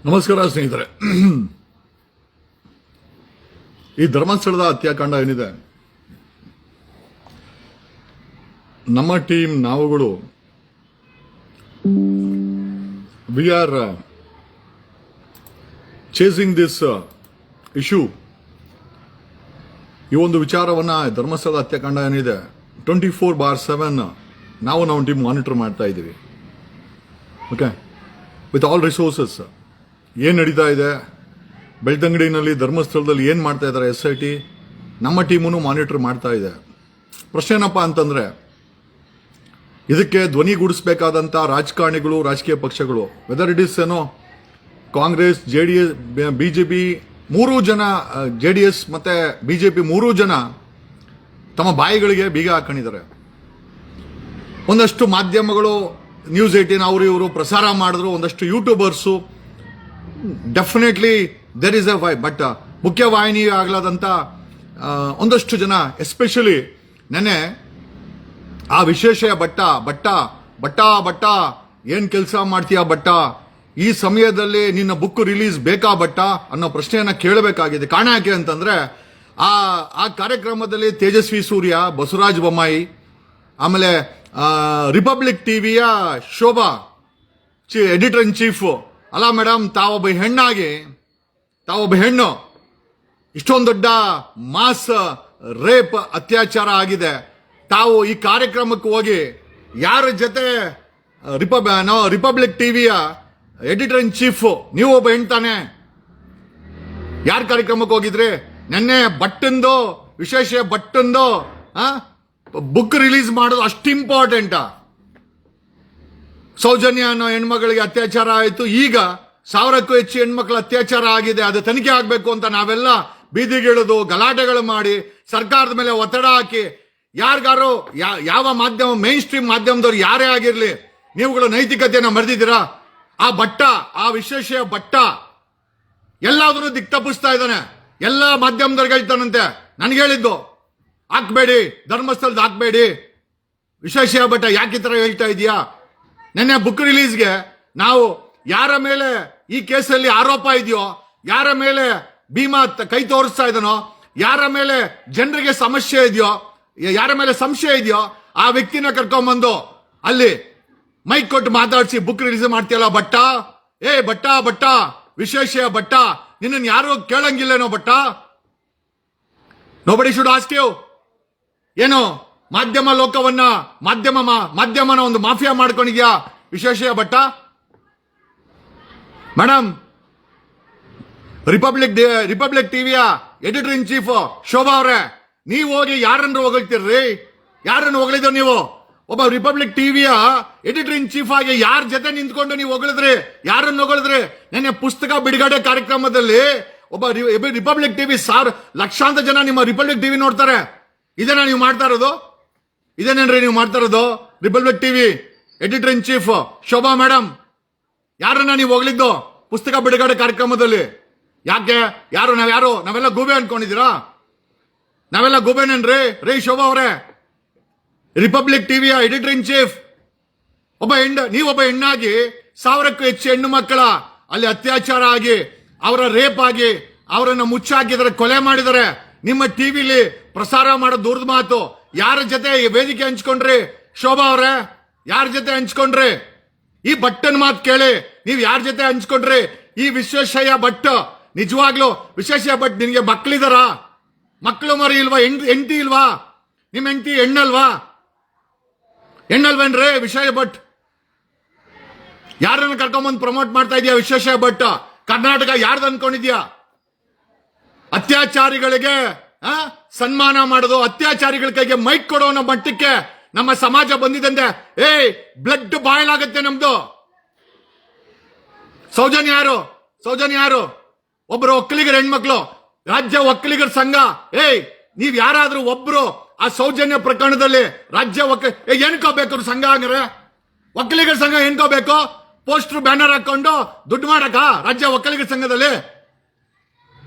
ನಮಸ್ಕಾರ ಸ್ನೇಹಿತರೆ. ಈ ಧರ್ಮಸ್ಥಳದ ಹತ್ಯಾಕಾಂಡ ಏನಿದೆ, ನಮ್ಮ ಟೀಮ್ ನಾವುಗಳು we are chasing this issue. ಈ ಒಂದು ವಿಚಾರವನ್ನ ಧರ್ಮಸ್ಥಳದ ಹತ್ಯಾಕಾಂಡ ಏನಿದೆ 24/7 ನಾವು ನಮ್ಮ ಟೀಮ್ ಮಾನಿಟರ್ ಮಾಡ್ತಾ ಇದ್ದೀವಿ. Okay, with all resources. ಏನು ನಡೀತಾ ಇದೆ ಬೆಳ್ತಂಗಡಿನಲ್ಲಿ, ಧರ್ಮಸ್ಥಳದಲ್ಲಿ ಏನು ಮಾಡ್ತಾ ಇದ್ದಾರೆ SIT, ನಮ್ಮ ಟೀಮನ್ನು ಮಾನಿಟರ್ ಮಾಡ್ತಾ ಇದೆ. ಪ್ರಶ್ನೆ ಏನಪ್ಪ ಅಂತಂದ್ರೆ, ಇದಕ್ಕೆ ಧ್ವನಿಗೂಡಿಸಬೇಕಾದಂಥ ರಾಜಕಾರಣಿಗಳು, ರಾಜಕೀಯ ಪಕ್ಷಗಳು, whether it is Congress, JDS, BJP, ಮೂರೂ ಜನ, JDS ಮತ್ತೆ BJP ಮೂರೂ ಜನ ತಮ್ಮ ಬಾಯಿಗಳಿಗೆ ಬೀಗ ಹಾಕೊಂಡಿದ್ದಾರೆ. ಒಂದಷ್ಟು ಮಾಧ್ಯಮಗಳು, ನ್ಯೂಸ್ 18 ಅವರು ಇವರು ಪ್ರಸಾರ ಮಾಡಿದ್ರು, ಒಂದಷ್ಟು YouTubers, definitely there is a why. But ಮುಖ್ಯವಾಹಿನಿ ಆಗ್ಲಾದಂಥ ಒಂದಷ್ಟು ಜನ, ಎಸ್ಪೆಷಲಿ ನೆನೆ ಆ ವಿಶೇಷ ಬಟ್ಟ ಏನ್ ಕೆಲಸ ಮಾಡ್ತೀಯಾ ಬಟ್ಟ, ಈ ಸಮಯದಲ್ಲಿ ನಿನ್ನ ಬುಕ್ ರಿಲೀಸ್ ಬೇಕಾ ಬಟ್ಟ ಅನ್ನೋ ಪ್ರಶ್ನೆಯನ್ನ ಕೇಳಬೇಕಾಗಿದೆ. ಕಾರಣ ಯಾಕೆ ಅಂತಂದ್ರೆ, ಆ ಕಾರ್ಯಕ್ರಮದಲ್ಲಿ ತೇಜಸ್ವಿ ಸೂರ್ಯ, ಬಸವರಾಜ ಬೊಮ್ಮಾಯಿ, ಆಮೇಲೆ ರಿಪಬ್ಲಿಕ್ ಟಿವಿಯ ಶೋಭಾ, ಎಡಿಟರ್ ಇನ್ ಚೀಫ್, ಅಲ್ಲ ಮೇಡಮ್, ತಾವೊಬ್ಬ ಹೆಣ್ಣು, ಇಷ್ಟೊಂದು ದೊಡ್ಡ ಮಾಸ್ ರೇಪ್ ಅತ್ಯಾಚಾರ ಆಗಿದೆ, ತಾವು ಈ ಕಾರ್ಯಕ್ರಮಕ್ಕೆ ಹೋಗಿ ಯಾರ ಜೊತೆ, ರಿಪಬ್ಲಿಕ್ ಟಿವಿಯ ಎಡಿಟರ್ ಇನ್ ಚೀಫ್, ನೀವು ಒಬ್ಬ ಹೆಣ್ತಾನೆ, ಯಾರ ಕಾರ್ಯಕ್ರಮಕ್ಕೆ ಹೋಗಿದ್ರಿ? ನೆನ್ನೆ ಬಟ್ಟಂದು, ವಿಶೇಷ ಬಟ್ಟಂದು ಬುಕ್ ರಿಲೀಸ್ ಮಾಡೋದು ಅಷ್ಟು ಇಂಪಾರ್ಟೆಂಟಾ? ಸೌಜನ್ಯ ಅನ್ನೋ ಹೆಣ್ಮಗಳಿಗೆ ಅತ್ಯಾಚಾರ ಆಯಿತು, ಈಗ 1000ಕ್ಕೂ ಹೆಚ್ಚು ಹೆಣ್ಮಕ್ಳ ಅತ್ಯಾಚಾರ ಆಗಿದೆ, ಅದು ತನಿಖೆ ಆಗಬೇಕು ಅಂತ ನಾವೆಲ್ಲ ಬೀದಿಗಿಳಿದು ಗಲಾಟೆಗಳು ಮಾಡಿ ಸರ್ಕಾರದ ಮೇಲೆ ಒತ್ತಡ ಹಾಕಿ, ಯಾರಿಗಾರು ಯಾವ ಮಾಧ್ಯಮ, ಮೈನ್ ಸ್ಟ್ರೀಮ್ ಮಾಧ್ಯಮದವ್ರು ಯಾರೇ ಆಗಿರ್ಲಿ, ನೀವುಗಳು ನೈತಿಕತೆಯನ್ನು ಮರೆದಿದ್ದೀರಾ? ಆ ವಿಶೇಷ ಬಟ್ಟ ಎಲ್ಲಾದ್ರೂ ದಿಕ್ ತಪ್ಪಿಸ್ತಾ ಇದ್ದಾನೆ. ಎಲ್ಲ ಮಾಧ್ಯಮದವ್ರಿಗೆ ಹೇಳ್ತಾನಂತೆ, ನನ್ಗೆ ಹೇಳಿದ್ದು ಹಾಕ್ಬೇಡಿ, ಧರ್ಮಸ್ಥಳದ ಹಾಕ್ಬೇಡಿ, ವಿಶೇಷ ಬಟ್ಟ ಯಾಕೆ ಈ ತರ ಹೇಳ್ತಾ ಇದೀಯಾ? ನೆನ್ನೆ ಬುಕ್ ರಿಲೀಸ್ಗೆ ನಾವು ಯಾರ ಮೇಲೆ ಈ ಕೇಸಲ್ಲಿ ಆರೋಪ ಇದೆಯೋ, ಯಾರ ಮೇಲೆ ಭೀಮಾ ಕೈ ತೋರಿಸ್ತಾ ಇದನೋ, ಯಾರ ಮೇಲೆ ಜನರಿಗೆ ಸಮಸ್ಯೆ ಇದೆಯೋ, ಯಾರ ಮೇಲೆ ಸಂಶಯ ಇದೆಯೋ, ಆ ವ್ಯಕ್ತಿನ ಕರ್ಕೊಂಡ್ಬಂದು ಅಲ್ಲಿ ಮೈಕ್ ಕೊಟ್ಟು ಮಾತಾಡಿಸಿ ಬುಕ್ ರಿಲೀಸ್ ಮಾಡ್ತೀಯಲ್ಲ ಬಟ್ಟ, ಬಟ್ಟ ವಿಶೇಷ ಬಟ್ಟ, ನಿನ್ನ ಯಾರು ಕೇಳಂಗಿಲ್ಲೇನೋ Bhatta? Nobody should ask you. ಏನು ಮಾಧ್ಯಮ ಲೋಕವನ್ನ, ಮಾಧ್ಯಮನ ಒಂದು ಮಾಫಿಯಾ ಮಾಡ್ಕೊಂಡಿದ್ಯಾ ವಿಶೇಷ ಬಟ್ಟ? ಮೇಡಮ್, ರಿಪಬ್ಲಿಕ್ ಟಿವಿಯ ಎಡಿಟರ್ ಇನ್ ಚೀಫ್ ಶೋಭಾ ಅವರೇ, ನೀವು ಹೋಗಿ ಯಾರನ್ನು ಹೊಗಳ್ತೀರ್ರಿ? ಯಾರನ್ನು ಹೊಗಳಿದ್ರು ನೀವು? ಒಬ್ಬ ರಿಪಬ್ಲಿಕ್ ಟಿವಿಯ ಎಡಿಟರ್ ಇನ್ ಚೀಫ್ ಆಗಿ ಯಾರ ಜೊತೆ ನಿಂತ್ಕೊಂಡು ನೀವು ಹೊಗಳಿದ್ರಿ? ಯಾರನ್ನು ಹೊಗಳಿದ್ರಿ? ನೆನ್ನೆ ಪುಸ್ತಕ ಬಿಡುಗಡೆ ಕಾರ್ಯಕ್ರಮದಲ್ಲಿ ಒಬ್ಬ ರಿಪಬ್ಲಿಕ್ ಟಿವಿ ಲಕ್ಷಾಂತರ ಜನ ನಿಮ್ಮ ರಿಪಬ್ಲಿಕ್ ಟಿವಿ ನೋಡ್ತಾರೆ. ಇದೇನಾ ನೀವು ಮಾಡ್ತಾ ಇರೋದು? ಇದೇನೇನ್ರಿ ನೀವು ಮಾಡ್ತಾ ಇರೋದು? Republic TV editor in chief Shobha madam, ಯಾರನ್ನ ನೀವು ಹೋಗ್ಲಿದ್ದು ಪುಸ್ತಕ ಬಿಡುಗಡೆ ಕಾರ್ಯಕ್ರಮದಲ್ಲಿ? ಯಾಕೆ? ನಾವೆಲ್ಲ ಗೂಬೆ ಅನ್ಕೊಂಡಿದ್ದೀರಾ? ನಾವೆಲ್ಲ ಗೂಬೆನೇನ್ರಿ? ಶೋಭಾ ಅವರೇ, ರಿಪಬ್ಲಿಕ್ ಟಿವಿಯ ಎಡಿಟರ್ ಇನ್ ಚೀಫ್ ನೀವೊಬ್ಬ ಹೆಣ್ಣಾಗಿ 1000ಕ್ಕೂ ಹೆಚ್ಚು ಹೆಣ್ಣು ಮಕ್ಕಳ ಅಲ್ಲಿ ಅತ್ಯಾಚಾರ ಆಗಿ, ಅವರ ರೇಪ್ ಆಗಿ, ಅವರನ್ನು ಮುಚ್ಚಾಕಿದರೆ, ಕೊಲೆ ಮಾಡಿದರೆ, ನಿಮ್ಮ ಟಿವಿಲಿ ಪ್ರಸಾರ ಮಾಡೋ ದೂರದ ಮಾತು. ಯಾರ ಜೊತೆ ವೇದಿಕೆ ಹಂಚ್ಕೊಂಡ್ರಿ ಶೋಭಾ ಅವರೇ? ಯಾರ ಜೊತೆ ಹಂಚ್ಕೊಂಡ್ರಿ? ಈ ಬಟ್ಟನ್ ಮಾತು ಕೇಳಿ, ನೀವು ಯಾರ ಜೊತೆ ಹಂಚ್ಕೊಂಡ್ರಿ? ಈ ವಿಶ್ವೇಶ್ವರಯ್ಯ ಭಟ್, ನಿಜವಾಗ್ಲು ವಿಶ್ವೇಶ್ವರಯ್ಯ ಭಟ್ ನಿನ್ಗೆ ಮಕ್ಕಳಿದಾರ? ಮಕ್ಕಳು ಮರಿ ಇಲ್ವಾ? ಹೆಂಡತಿ ಇಲ್ವಾ? ನಿಮ್ಮ ಹೆಂಡತಿ ಹೆಣ್ಣಲ್ವೇನ್ರಿ ವಿಶ್ವೇಶ್ವರಯ್ಯ ಭಟ್? ಯಾರನ್ನ ಕರ್ಕೊಂಬಂದು ಪ್ರಮೋಟ್ ಮಾಡ್ತಾ ಇದೀಯಾ ವಿಶ್ವೇಶ್ವರಯ್ಯ ಭಟ್? ಕರ್ನಾಟಕ ಯಾರ್ದು ಅನ್ಕೊಂಡಿದ್ಯಾ? ಅತ್ಯಾಚಾರಿಗಳಿಗೆ ಸನ್ಮಾನ ಮಾಡೋದು, ಅತ್ಯಾಚಾರಿಗಳ ಕೈಗೆ ಮೈಕ್ ಕೊಡೋ ಅನ್ನೋ ಮಟ್ಟಕ್ಕೆ ನಮ್ಮ ಸಮಾಜ ಬಂದಿದಂತೆ. ಬ್ಲಡ್ ಬಾಯ್ಲ್ ಆಗುತ್ತೆ ನಮ್ದು. ಸೌಜನ್ಯ ಯಾರು? ಒಬ್ರು ಒಕ್ಕಲಿಗರ ಹೆಣ್ಮಕ್ಳು, ರಾಜ್ಯ ಒಕ್ಕಲಿಗರ ಸಂಘ. ನೀವ್ ಯಾರಾದ್ರೂ ಒಬ್ರು ಆ ಸೌಜನ್ಯ ಪ್ರಕರಣದಲ್ಲಿ ರಾಜ್ಯ ಏನ್ಕೋಬೇಕು ಸಂಘ? ಅಂದ್ರೆ ಒಕ್ಕಲಿಗರ ಸಂಘ ಏನ್ಕೋಬೇಕು? ಪೋಸ್ಟರ್ ಬ್ಯಾನರ್ ಹಾಕೊಂಡು ದುಡ್ಡು ಮಾಡಕ ರಾಜ್ಯ ಒಕ್ಕಲಿಗರ ಸಂಘದಲ್ಲಿ?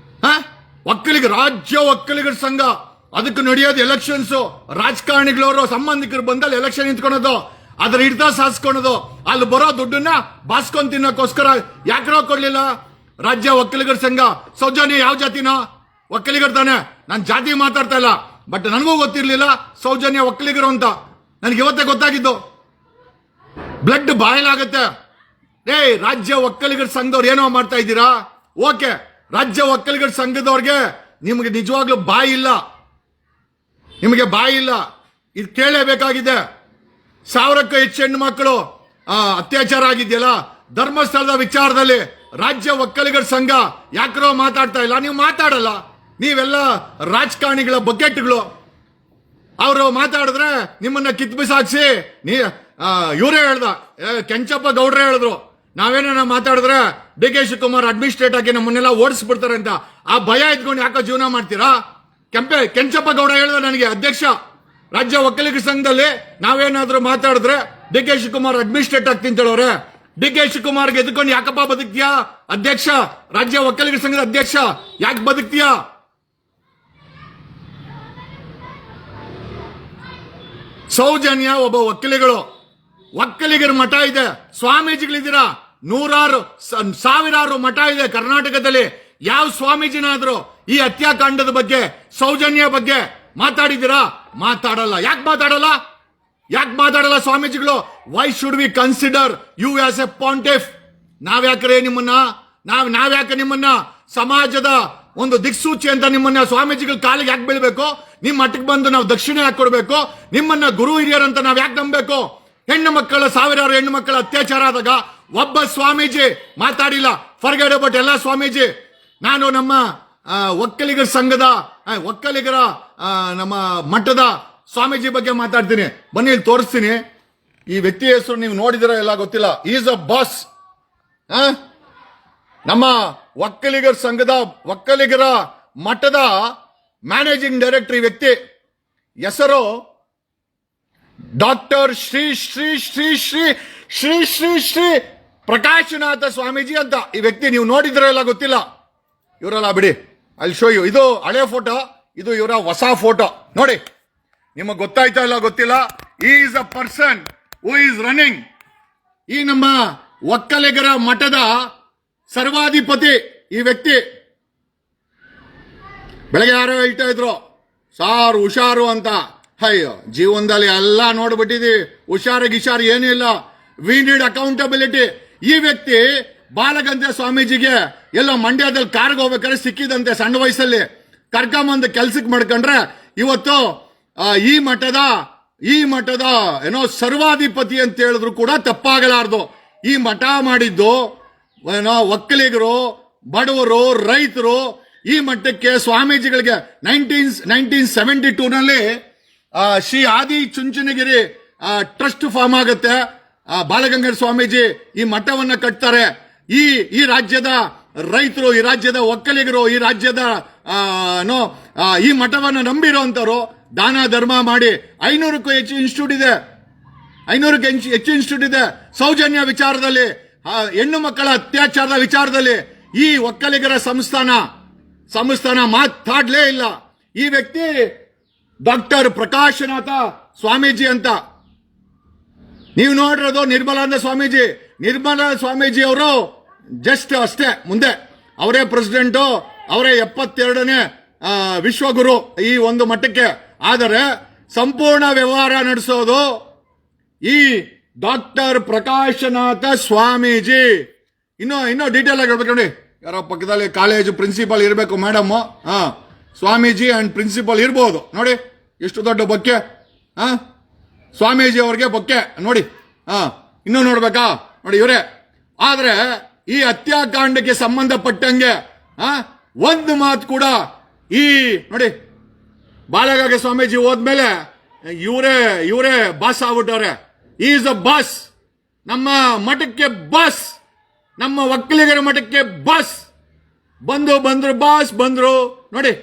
ರಾಜ್ಯ ಒಕ್ಕಲಿಗರ ಸಂಘ, ಅದಕ್ಕೆ ನಡೆಯೋದು ಎಲೆಕ್ಷನ್ಸ್. ರಾಜಕಾರಣಿಗಳವರು ಸಂಬಂಧಿಕರು ಬಂದಲ್ಲಿ ಎಲೆಕ್ಷನ್ ನಿಂತ್ಕೊಳೋದು. ಅದ್ರ ಹಿಡಿತ ಸಾಧಿಸ್ಕೊಳೋದು, ಅಲ್ಲಿ ಬರೋ ದುಡ್ಡನ್ನ ಬಾಸ್ಕೊಂಡ್ ತಿನ್ನೋಕ್ಕೋಸ್ಕರ ಯಾಕ್ರೋ ಕೊಡ್ಲಿಲ್ಲ? ರಾಜ್ಯ ಒಕ್ಕಲಿಗರ ಸಂಘ ಸೌಜನ್ಯ ಯಾವ ಜಾತಿನೋ? ಒಕ್ಕಲಿಗರು ತಾನೆ. ನಾನು ಜಾತಿ ಮಾತಾಡ್ತಾ ಇಲ್ಲ, ಬಟ್ ನನಗೂ ಗೊತ್ತಿರ್ಲಿಲ್ಲ ಸೌಜನ್ಯ ಒಕ್ಕಲಿಗರು ಅಂತ. ನನಗೆ ಇವತ್ತೇ ಗೊತ್ತಾಗಿದ್ದು. ಬ್ಲಡ್ ಬಾಯ್ಲ್ ಆಗುತ್ತೆ. ರಾಜ್ಯ ಒಕ್ಕಲಿಗರ ಸಂಘದವ್ರು ಏನೋ ಮಾಡ್ತಾ ಇದ್ದೀರಾ? ಓಕೆ, ರಾಜ್ಯ ಒಕ್ಕಲಿಗರ ಸಂಘದವ್ರಿಗೆ ನಿಮಗೆ ನಿಜವಾಗ್ಲೂ ಬಾಯಿ ಇಲ್ಲ, ನಿಮಗೆ ಬಾಯಿ ಇಲ್ಲ. ಇದು ಕೇಳಲೇಬೇಕಾಗಿದೆ. 1000ಕ್ಕೂ ಹೆಚ್ಚು ಹೆಣ್ಣು ಮಕ್ಕಳು ಅತ್ಯಾಚಾರ ಆಗಿದೆಯಲ್ಲ, ಧರ್ಮಸ್ಥಳದ ವಿಚಾರದಲ್ಲಿ ರಾಜ್ಯ ಒಕ್ಕಲಿಗರ ಸಂಘ ಯಾಕ್ರೋ ಮಾತಾಡ್ತಾ ಇಲ್ಲ? ನೀವು ಮಾತಾಡಲ್ಲ, ನೀವೆಲ್ಲ ರಾಜಕಾರಣಿಗಳ ಬಕೆಟ್ಗಳು. ಅವರು ಮಾತಾಡಿದ್ರೆ ನಿಮ್ಮನ್ನ ಕಿತ್ ಬಿಸಾಕ್ಸಿ. ಇವರೇ ಹೇಳ್ದ, ಕೆಂಚಪ್ಪ ಗೌಡ್ರೆ ಹೇಳಿದ್ರು, ನಾವೇನ ಮಾತಾಡಿದ್ರೆ ಡಿ ಕೆ ಶಿವಕುಮಾರ್ ಅಡ್ಮಿನಿಸ್ಟ್ರೇಟ್ ಆಗಿ ನಮ್ಮನ್ನೆಲ್ಲ ಓಡಿಸ್ಬಿಡ್ತಾರೆ ಅಂತ. ಆ ಭಯ ಇದ್ಕೊಂಡು ಯಾಕೋ ಜೀವನ ಮಾಡ್ತೀರಾ? ಕೆಂಚಪ್ಪ ಗೌಡ ಹೇಳಿದ ನನಗೆ, ಅಧ್ಯಕ್ಷ ರಾಜ್ಯ ಒಕ್ಕಲಿಗರ ಸಂಘದಲ್ಲಿ ನಾವೇನಾದ್ರೂ ಮಾತಾಡಿದ್ರೆ ಡಿ ಕೆ ಶಿವಕುಮಾರ್ ಅಡ್ಮಿನಿಸ್ಟ್ರೇಟ್ ಆಗ್ತೀನಿ ಹೇಳೋರೆ. ಡಿ ಕೆ ಶಿವಕುಮಾರ್ಗೆ ಎದ್ಕೊಂಡು ಯಾಕಪ್ಪ ಬದುಕ್ತೀಯಾ ಅಧ್ಯಕ್ಷ? ರಾಜ್ಯ ಒಕ್ಕಲಿಗರ ಸಂಘದ ಅಧ್ಯಕ್ಷ ಯಾಕೆ ಬದುಕ್ತೀಯಾ? ಸೌಜನ್ಯ ಒಬ್ಬ ಒಕ್ಕಲಿಗರ ಮಠ ಇದೆ, ಸ್ವಾಮೀಜಿಗಳಿದ್ದೀರಾ, ನೂರಾರು ಸಾವಿರಾರು ಮಠ ಇದೆ ಕರ್ನಾಟಕದಲ್ಲಿ. ಯಾವ ಸ್ವಾಮೀಜಿನಾದ್ರೂ ಈ ಹತ್ಯಾಕಾಂಡದ ಬಗ್ಗೆ, ಸೌಜನ್ಯ ಬಗ್ಗೆ ಮಾತಾಡಿದ್ದೀರಾ? ಮಾತಾಡಲ್ಲ. ಯಾಕೆ ಮಾತಾಡಲ್ಲ ಸ್ವಾಮೀಜಿಗಳು? Why should we consider you as a pontiff? ನಾವ್ಯಾಕೆ ನಿಮ್ಮನ್ನ ಸಮಾಜದ ಒಂದು ದಿಕ್ಸೂಚಿ ಅಂತ ನಿಮ್ಮನ್ನ ಸ್ವಾಮೀಜಿಗಳ ಕಾಲಿಗೆ ಯಾಕೆ ಬೀಳ್ಬೇಕು? ನಿಮ್ಮ ಮಠಕ್ಕೆ ಬಂದು ನಾವು ದಕ್ಷಿಣೆ ಯಾಕೆ ಕೊಡ್ಬೇಕು? ನಿಮ್ಮನ್ನ ಗುರು ಹಿರಿಯರಂತ ನಾವ್ ಯಾಕೆ ನಂಬಬೇಕು? ಸಾವಿರಾರು ಹೆಣ್ಣು ಮಕ್ಕಳ ಅತ್ಯಾಚಾರ ಆದಾಗ ಒಬ್ಬ ಸ್ವಾಮೀಜಿ ಮಾತಾಡಿಲ್ಲ. ಫರ್ಗೆಟ್ ಅಬೌಟ್ ಎಲ್ಲ ಸ್ವಾಮೀಜಿ. ನಾನು ನಮ್ಮ ಒಕ್ಕಲಿಗರ ಸಂಘದ ನಮ್ಮ ಮಠದ ಸ್ವಾಮೀಜಿ ಬಗ್ಗೆ ಮಾತಾಡ್ತೀನಿ. ಬನ್ನಿ ಇಲ್ಲಿ ತೋರಿಸ್ತೀನಿ. ಈ ವ್ಯಕ್ತಿ ಹೆಸರು ನೀವು ನೋಡಿದಿರ ಎಲ್ಲ ಗೊತ್ತಿಲ್ಲ. Is a boss. ನಮ್ಮ ಒಕ್ಕಲಿಗರ ಸಂಘದ ಒಕ್ಕಲಿಗರ ಮಠದ ಮ್ಯಾನೇಜಿಂಗ್ ಡೈರೆಕ್ಟರ್ ಈ ವ್ಯಕ್ತಿ ಹೆಸರು ಡಾಕ್ಟರ್ ಶ್ರೀ ಶ್ರೀ ಶ್ರೀ ಶ್ರೀ ಶ್ರೀ ಶ್ರೀ ಶ್ರೀ ಪ್ರಕಾಶನಾಥ ಸ್ವಾಮೀಜಿ ಅಂತ. ಈ ವ್ಯಕ್ತಿ ನೀವು ನೋಡಿದ್ರೆ ಎಲ್ಲ ಗೊತ್ತಿಲ್ಲ. ಇವರಲ್ಲ ಬಿಡಿ, ಅಲ್ಲಿ ಶೋ ಯು. ಇದು ಹಳೆ ಫೋಟೋ, ಇದು ಇವರ ಹೊಸ ಫೋಟೋ ನೋಡಿ. ನಿಮಗೆ ಗೊತ್ತಾಯ್ತಾ ಇಲ್ಲ ಗೊತ್ತಿಲ್ಲ. Is a person who is running ಈ ನಮ್ಮ ಒಕ್ಕಲಿಗರ ಮಠದ ಸರ್ವಾಧಿಪತಿ ಈ ವ್ಯಕ್ತಿ. ಬೆಳಗ್ಗೆ ಯಾರೋ ಹೇಳ್ತಾ ಇದ್ರು ಸಾರ್ ಹುಷಾರು ಅಂತ. ಅಯ್ಯೋ, ಜೀವನದಲ್ಲಿ ಎಲ್ಲ ನೋಡ್ಬಿಟ್ಟಿದೀವಿ. ಹುಷಾರು ಗಿಷಾರು ಏನೂ ಇಲ್ಲ. We need accountability. ಈ ವ್ಯಕ್ತಿ ಬಾಲಗಂಧೆ ಸ್ವಾಮೀಜಿಗೆ ಎಲ್ಲ ಮಂಡ್ಯದಲ್ಲಿ ಕಾರ್ಗೆ ಹೋಗ್ಬೇಕಾದ್ರೆ ಸಿಕ್ಕಿದಂತೆ. ಸಣ್ಣ ವಯಸ್ಸಲ್ಲಿ ಕರ್ಕೊಂಬಂದು ಕೆಲ್ಸಕ್ಕೆ ಮಾಡ್ಕೊಂಡ್ರೆ ಇವತ್ತು ಈ ಮಠದ ಏನೋ ಸರ್ವಾಧಿಪತಿ ಅಂತ ಹೇಳಿದ್ರು ಕೂಡ ತಪ್ಪಾಗಲಾರ್ದು. ಈ ಮಠ ಮಾಡಿದ್ದು ಏನೋ ಒಕ್ಕಲಿಗರು, ಬಡವರು, ರೈತರು. ಈ ಮಟ್ಟಕ್ಕೆ ಸ್ವಾಮೀಜಿಗಳಿಗೆ 1972ನಲ್ಲಿ ಶ್ರೀ ಆದಿ ಚುಂಚನಗಿರಿ ಟ್ರಸ್ಟ್ ಫಾರ್ಮ್ ಆಗುತ್ತೆ. ಬಾಲಗಂಗಾಧರ ಸ್ವಾಮೀಜಿ ಈ ಮಠವನ್ನ ಕಟ್ತಾರೆ. ಈ ರಾಜ್ಯದ ರೈತರು, ಈ ರಾಜ್ಯದ ಒಕ್ಕಲಿಗರು, ಈ ರಾಜ್ಯದ ಈ ಮಠವನ್ನ ನಂಬಿರುವಂತರು ದಾನ ಧರ್ಮ ಮಾಡಿ 500ಕ್ಕೂ ಹೆಚ್ಚು ಇನ್ಸ್ಟಿಟ್ಯೂಟ್ ಇದೆ. 500ಕ್ಕೆ ಹೆಚ್ಚು ಇನ್ಸ್ಟಿಟ್ಯೂಟ್ ಇದೆ. ಸೌಜನ್ಯ ವಿಚಾರದಲ್ಲಿ, ಹೆಣ್ಣು ಮಕ್ಕಳ ಅತ್ಯಾಚಾರದ ವಿಚಾರದಲ್ಲಿ ಈ ಒಕ್ಕಲಿಗರ ಸಂಸ್ಥಾನ ಮಾತಾಡ್ಲೇ ಇಲ್ಲ. ಈ ವ್ಯಕ್ತಿ ಡಾಕ್ಟರ್ ಪ್ರಕಾಶನಾಥ ಸ್ವಾಮೀಜಿ ಅಂತ. ನೀವು ನೋಡಿರೋದು ನಿರ್ಮಲಾನಂದ ಸ್ವಾಮೀಜಿ ಅವರು ಜಸ್ಟ್ ಅಷ್ಟೇ ಮುಂದೆ. ಅವರೇ ಪ್ರೆಸಿಡೆಂಟು, ಅವರೇ 72ನೇ ವಿಶ್ವಗುರು ಈ ಒಂದು ಮಠಕ್ಕೆ. ಆದರೆ ಸಂಪೂರ್ಣ ವ್ಯವಹಾರ ನಡೆಸೋದು ಈ ಡಾಕ್ಟರ್ ಪ್ರಕಾಶನಾಥ ಸ್ವಾಮೀಜಿ. ಇನ್ನೂ ಡೀಟೇಲ್ ಆಗಿ ಹೇಳ್ಬೇಕು ನೋಡಿ. ಯಾರೋ ಪಕ್ಕದಲ್ಲಿ ಕಾಲೇಜು ಪ್ರಿನ್ಸಿಪಾಲ್ ಇರಬೇಕು ಮೇಡಮ್. ಸ್ವಾಮೀಜಿ ಅಂಡ್ ಪ್ರಿನ್ಸಿಪಾಲ್ ಇರ್ಬೋದು ನೋಡಿ. ಎಷ್ಟು ದೊಡ್ಡ ಬೊಕ್ಕೆ. ಸ್ವಾಮೀಜಿ ಅವ್ರಿಗೆ ಬೊಕ್ಕೆ ನೋಡಿ. ಇನ್ನೂ ನೋಡ್ಬೇಕಾ ನೋಡಿ ಇವರೇ. ಆದ್ರೆ ಈ ಹತ್ಯಾಕಾಂಡಕ್ಕೆ ಸಂಬಂಧಪಟ್ಟಂಗೆ ಒಂದು ಮಾತು ಕೂಡ ಈ ನೋಡಿ ಬಾಲಗಂಗಾಧರ ಸ್ವಾಮೀಜಿ ಹೋದ್ಮೇಲೆ ಇವರೇ ಬಾಸ್ ಆಗ್ಬಿಟ್ಟವ್ರೆ. Is a boss. ನಮ್ಮ ಮಠಕ್ಕೆ ಬಾಸ್, ನಮ್ಮ ಒಕ್ಕಲಿಗರ ಮಠಕ್ಕೆ ಬಾಸ್. ಬಂದ್ರು ಬಾಸ್ ಬಂದ್ರು ನೋಡಿ.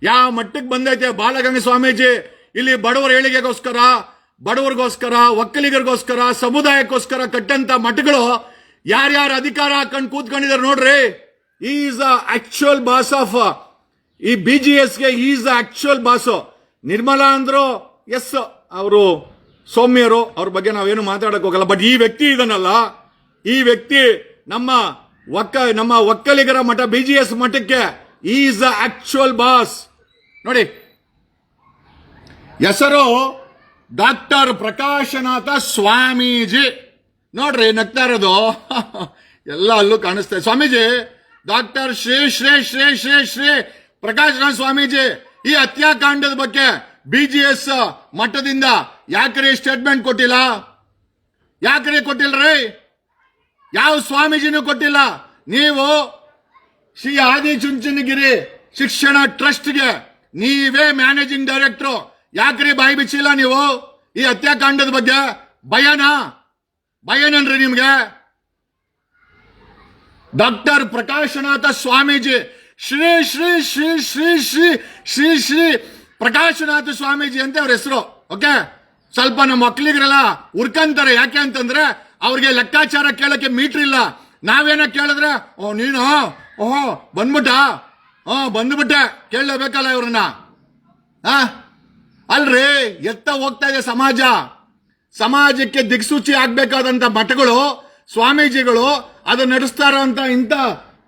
ಯಾವ ಮಟ್ಟಕ್ಕೆ ಬಂದೈತೆ ಬಾಲಗಂಗಾಧರ ಸ್ವಾಮೀಜಿ. ಇಲ್ಲಿ ಬಡವರ ಏಳಿಗೆಗೋಸ್ಕರ, ಬಡವರಿಗೋಸ್ಕರ, ಒಕ್ಕಲಿಗರಿಗೋಸ್ಕರ, ಸಮುದಾಯಕ್ಕೋಸ್ಕರ ಕಟ್ಟಂತ ಮಠಗಳು ಯಾರ್ಯಾರು ಅಧಿಕಾರ ಹಾಕೊಂಡು ಕೂತ್ಕೊಂಡಿದ್ದಾರೆ ನೋಡ್ರಿ. Is the actual boss of ಈ BGSಗೆ. Is the actual boss. Nirmala ಅಂದ್ರು ಎಸ್, ಅವರು ಸೌಮ್ಯರು, ಅವ್ರ ಬಗ್ಗೆ ನಾವೇನು ಮಾತಾಡಕ್ ಹೋಗಲ್ಲ. ಬಟ್ ಈ ವ್ಯಕ್ತಿ ಇದನ್ನಲ್ಲ, ಈ ವ್ಯಕ್ತಿ ನಮ್ಮ ಒಕ್ಕಲಿಗರ ಮಠ BGS ಮಠಕ್ಕೆ ಈಸ್ ದ ಆಕ್ಚುಯಲ್ ಬಾಸ್. ನೋಡಿ, ಹೆಸರು ಡಾಕ್ಟರ್ ಪ್ರಕಾಶನಾಥ ಸ್ವಾಮೀಜಿ. ನೋಡ್ರಿ ನಗ್ತಾ ಇರೋದು ಎಲ್ಲ ಅಲ್ಲೂ ಕಾಣಿಸ್ತೇವೆ. ಸ್ವಾಮೀಜಿ ಡಾಕ್ಟರ್ ಶ್ರೀ ಶ್ರೀ ಶ್ರೀ ಶ್ರೀ ಶ್ರೀ ಪ್ರಕಾಶನಾಥ ಸ್ವಾಮೀಜಿ ಈ ಹತ್ಯಾಕಾಂಡದ ಬಗ್ಗೆ BGS ಮಠದಿಂದ ಯಾಕ್ರಿ ಸ್ಟೇಟ್ಮೆಂಟ್ ಕೊಟ್ಟಿಲ್ಲ? ಯಾಕ್ರಿ ಕೊಟ್ಟಿಲ್ರಿ? ಯಾವ ಸ್ವಾಮೀಜಿನೂ ಕೊಟ್ಟಿಲ್ಲ. ನೀವು ಶ್ರೀ ಆದಿಚುಂಚನಗಿರಿ ಶಿಕ್ಷಣ ಟ್ರಸ್ಟ್ಗೆ ನೀವೇ ಮ್ಯಾನೇಜಿಂಗ್ ಡೈರೆಕ್ಟರ್, ಯಾಕ್ರಿ ಬಾಯಿ ಬಿಚ್ಚಿಲ್ಲ ನೀವು ಈ ಹತ್ಯಾಕಾಂಡದ ಬಗ್ಗೆ? ಭಯನನ್ರಿ ನಿಮ್ಗೆ? ಡಾಕ್ಟರ್ ಪ್ರಕಾಶನಾಥ ಸ್ವಾಮೀಜಿ ಶ್ರೀ ಶ್ರೀ ಶ್ರೀ ಶ್ರೀ ಶ್ರೀ ಶ್ರೀ ಶ್ರೀ ಪ್ರಕಾಶನಾಥ ಸ್ವಾಮೀಜಿ ಅಂತ ಅವ್ರ ಹೆಸರು. ಓಕೆ, ಸ್ವಲ್ಪ ನಮ್ಮ ಮಕ್ಕಳಿಗರೆಲ್ಲ ಉರ್ಕಂತಾರೆ. ಯಾಕೆ ಅಂತಂದ್ರೆ ಅವ್ರಿಗೆ ಲೆಕ್ಕಾಚಾರ ಕೇಳಕ್ಕೆ ಮೀಟರ್ ಇಲ್ಲ. ನಾವೇನ ಕೇಳಿದ್ರೆ ನೀನು ಬಂದ್ಬಿಟ್ಟೆ ಕೇಳಲೇಬೇಕಲ್ಲ ಇವ್ರನ್ನ. ಅಲ್ರಿ, ಎತ್ತ ಹೋಗ್ತಾ ಇದೆ ಸಮಾಜ. ಸಮಾಜಕ್ಕೆ ದಿಕ್ಸೂಚಿ ಆಗ್ಬೇಕಾದಂತ ಮಠಗಳು, ಸ್ವಾಮೀಜಿಗಳು ಅದು ನಡೆಸ್ತಾ ಇರೋಂತ ಇಂಥ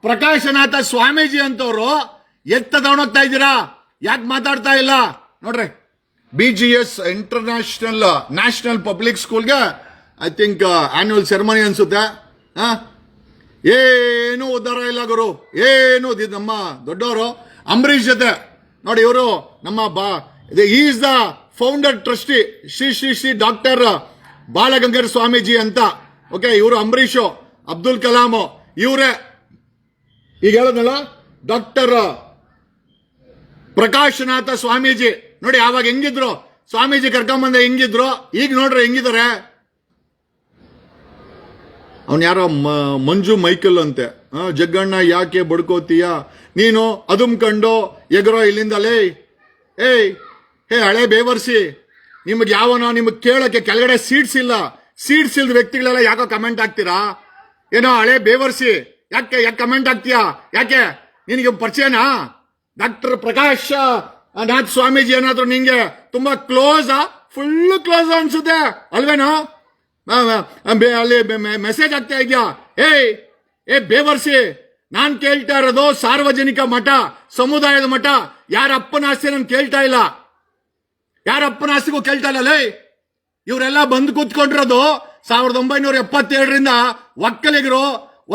ಪ್ರಕಾಶನಾಥ ಸ್ವಾಮೀಜಿ ಅಂತವ್ರು ಎತ್ತ ತಗೊಂಡೋಗ್ತಾ ಇದ್ದೀರಾ? ಯಾಕೆ ಮಾತಾಡ್ತಾ ಇಲ್ಲ? ನೋಡ್ರಿ, BGS ನ್ಯಾಷನಲ್ ಪಬ್ಲಿಕ್ ಸ್ಕೂಲ್ಗೆ ಐ ಥಿಂಕ್ ಆನ್ಯುವಲ್ ಸೆರೆಮನಿ ಅನ್ಸುತ್ತೆ. ಏನು ಉದ್ಧಾರ ಇಲ್ಲ ಗುರು, ಏನು. ನಮ್ಮ ದೊಡ್ಡವರು ಅಂಬರೀಷ್ ಜೊತೆ ನೋಡಿ, ಇವರು ನಮ್ಮ is the founder trustee Shri Shri Shri doctor Balagangadhara Swamiji ಅಂತ. ಓಕೆ, ಇವರು ಅಂಬರೀಷು, ಅಬ್ದುಲ್ ಕಲಾಂ ಇವರೇ. ಈಗ ಹೇಳೋದಲ್ಲ, ಡಾಕ್ಟರ್ ಪ್ರಕಾಶನಾಥ ಸ್ವಾಮೀಜಿ ನೋಡಿ, ಆವಾಗ ಹೆಂಗಿದ್ರು ಸ್ವಾಮೀಜಿ ಕರ್ಕೊಂಬಂದ ಹೆಂಗಿದ್ರು, ಈಗ ನೋಡ್ರಿ ಹೆಂಗಿದ್ದಾರೆ. ಅವನ್ ಯಾರೋ ಮಂಜು ಮೈಕಲ್ ಅಂತೆ. ಜಗ್ಗಣ್ಣ ಯಾಕೆ ಬಡ್ಕೋತೀಯ ನೀನು, ಅದುಮ್ಕಂಡು ಎಗರೋ ಇಲ್ಲಿಂದಲೇ. ಹೇ ಹಳೆ ಬೇವರ್ಸಿ, ನಿಮ್ಗೆ ಯಾವನೋ ನಿಮ್ಗೆ ಕೇಳಕ್ಕೆ ಕೆಳಗಡೆ ಸೀಟ್ಸ್ ಇಲ್ದ ವ್ಯಕ್ತಿಗಳೆಲ್ಲ ಯಾಕೋ ಕಮೆಂಟ್ ಹಾಕ್ತೀರಾ? ಏನೋ ಹಳೆ ಬೇವರ್ಸಿ, ಯಾಕೆ ಕಮೆಂಟ್ ಹಾಕ್ತೀಯಾ? ಯಾಕೆ ನಿನಗೆ ಪರಿಚಯನಾ? ಡಾಕ್ಟರ್ ಪ್ರಕಾಶ್ ನಾಥ್ ಸ್ವಾಮೀಜಿ ಏನಾದ್ರು ನಿಂಗೆ ತುಂಬಾ ಫುಲ್ ಕ್ಲೋಸ್ ಅನ್ಸುತ್ತೆ ಅಲ್ವೇನೋ? ಅಲ್ಲಿ ಮೆಸೇಜ್ ಆಗ್ತಾ ಇದೆಯಾ? ಬೇವರ್ಸಿ, ನಾನ್ ಕೇಳ್ತಾ ಇರೋದು ಸಾರ್ವಜನಿಕ ಮಠ, ಸಮುದಾಯದ ಮಠ. ಯಾರ ಅಪ್ಪನ ಆಸ್ತಿ ನಾನು ಕೇಳ್ತಾ ಇಲ್ಲ, ಯಾರ ಅಪ್ಪನ ಆಸ್ತಿಗೂ ಕೇಳ್ತಾ ಇಲ್ಲ. ಇವರೆಲ್ಲ ಬಂದು ಕೂತ್ಕೊಂಡಿರೋದು 1977ರಿಂದ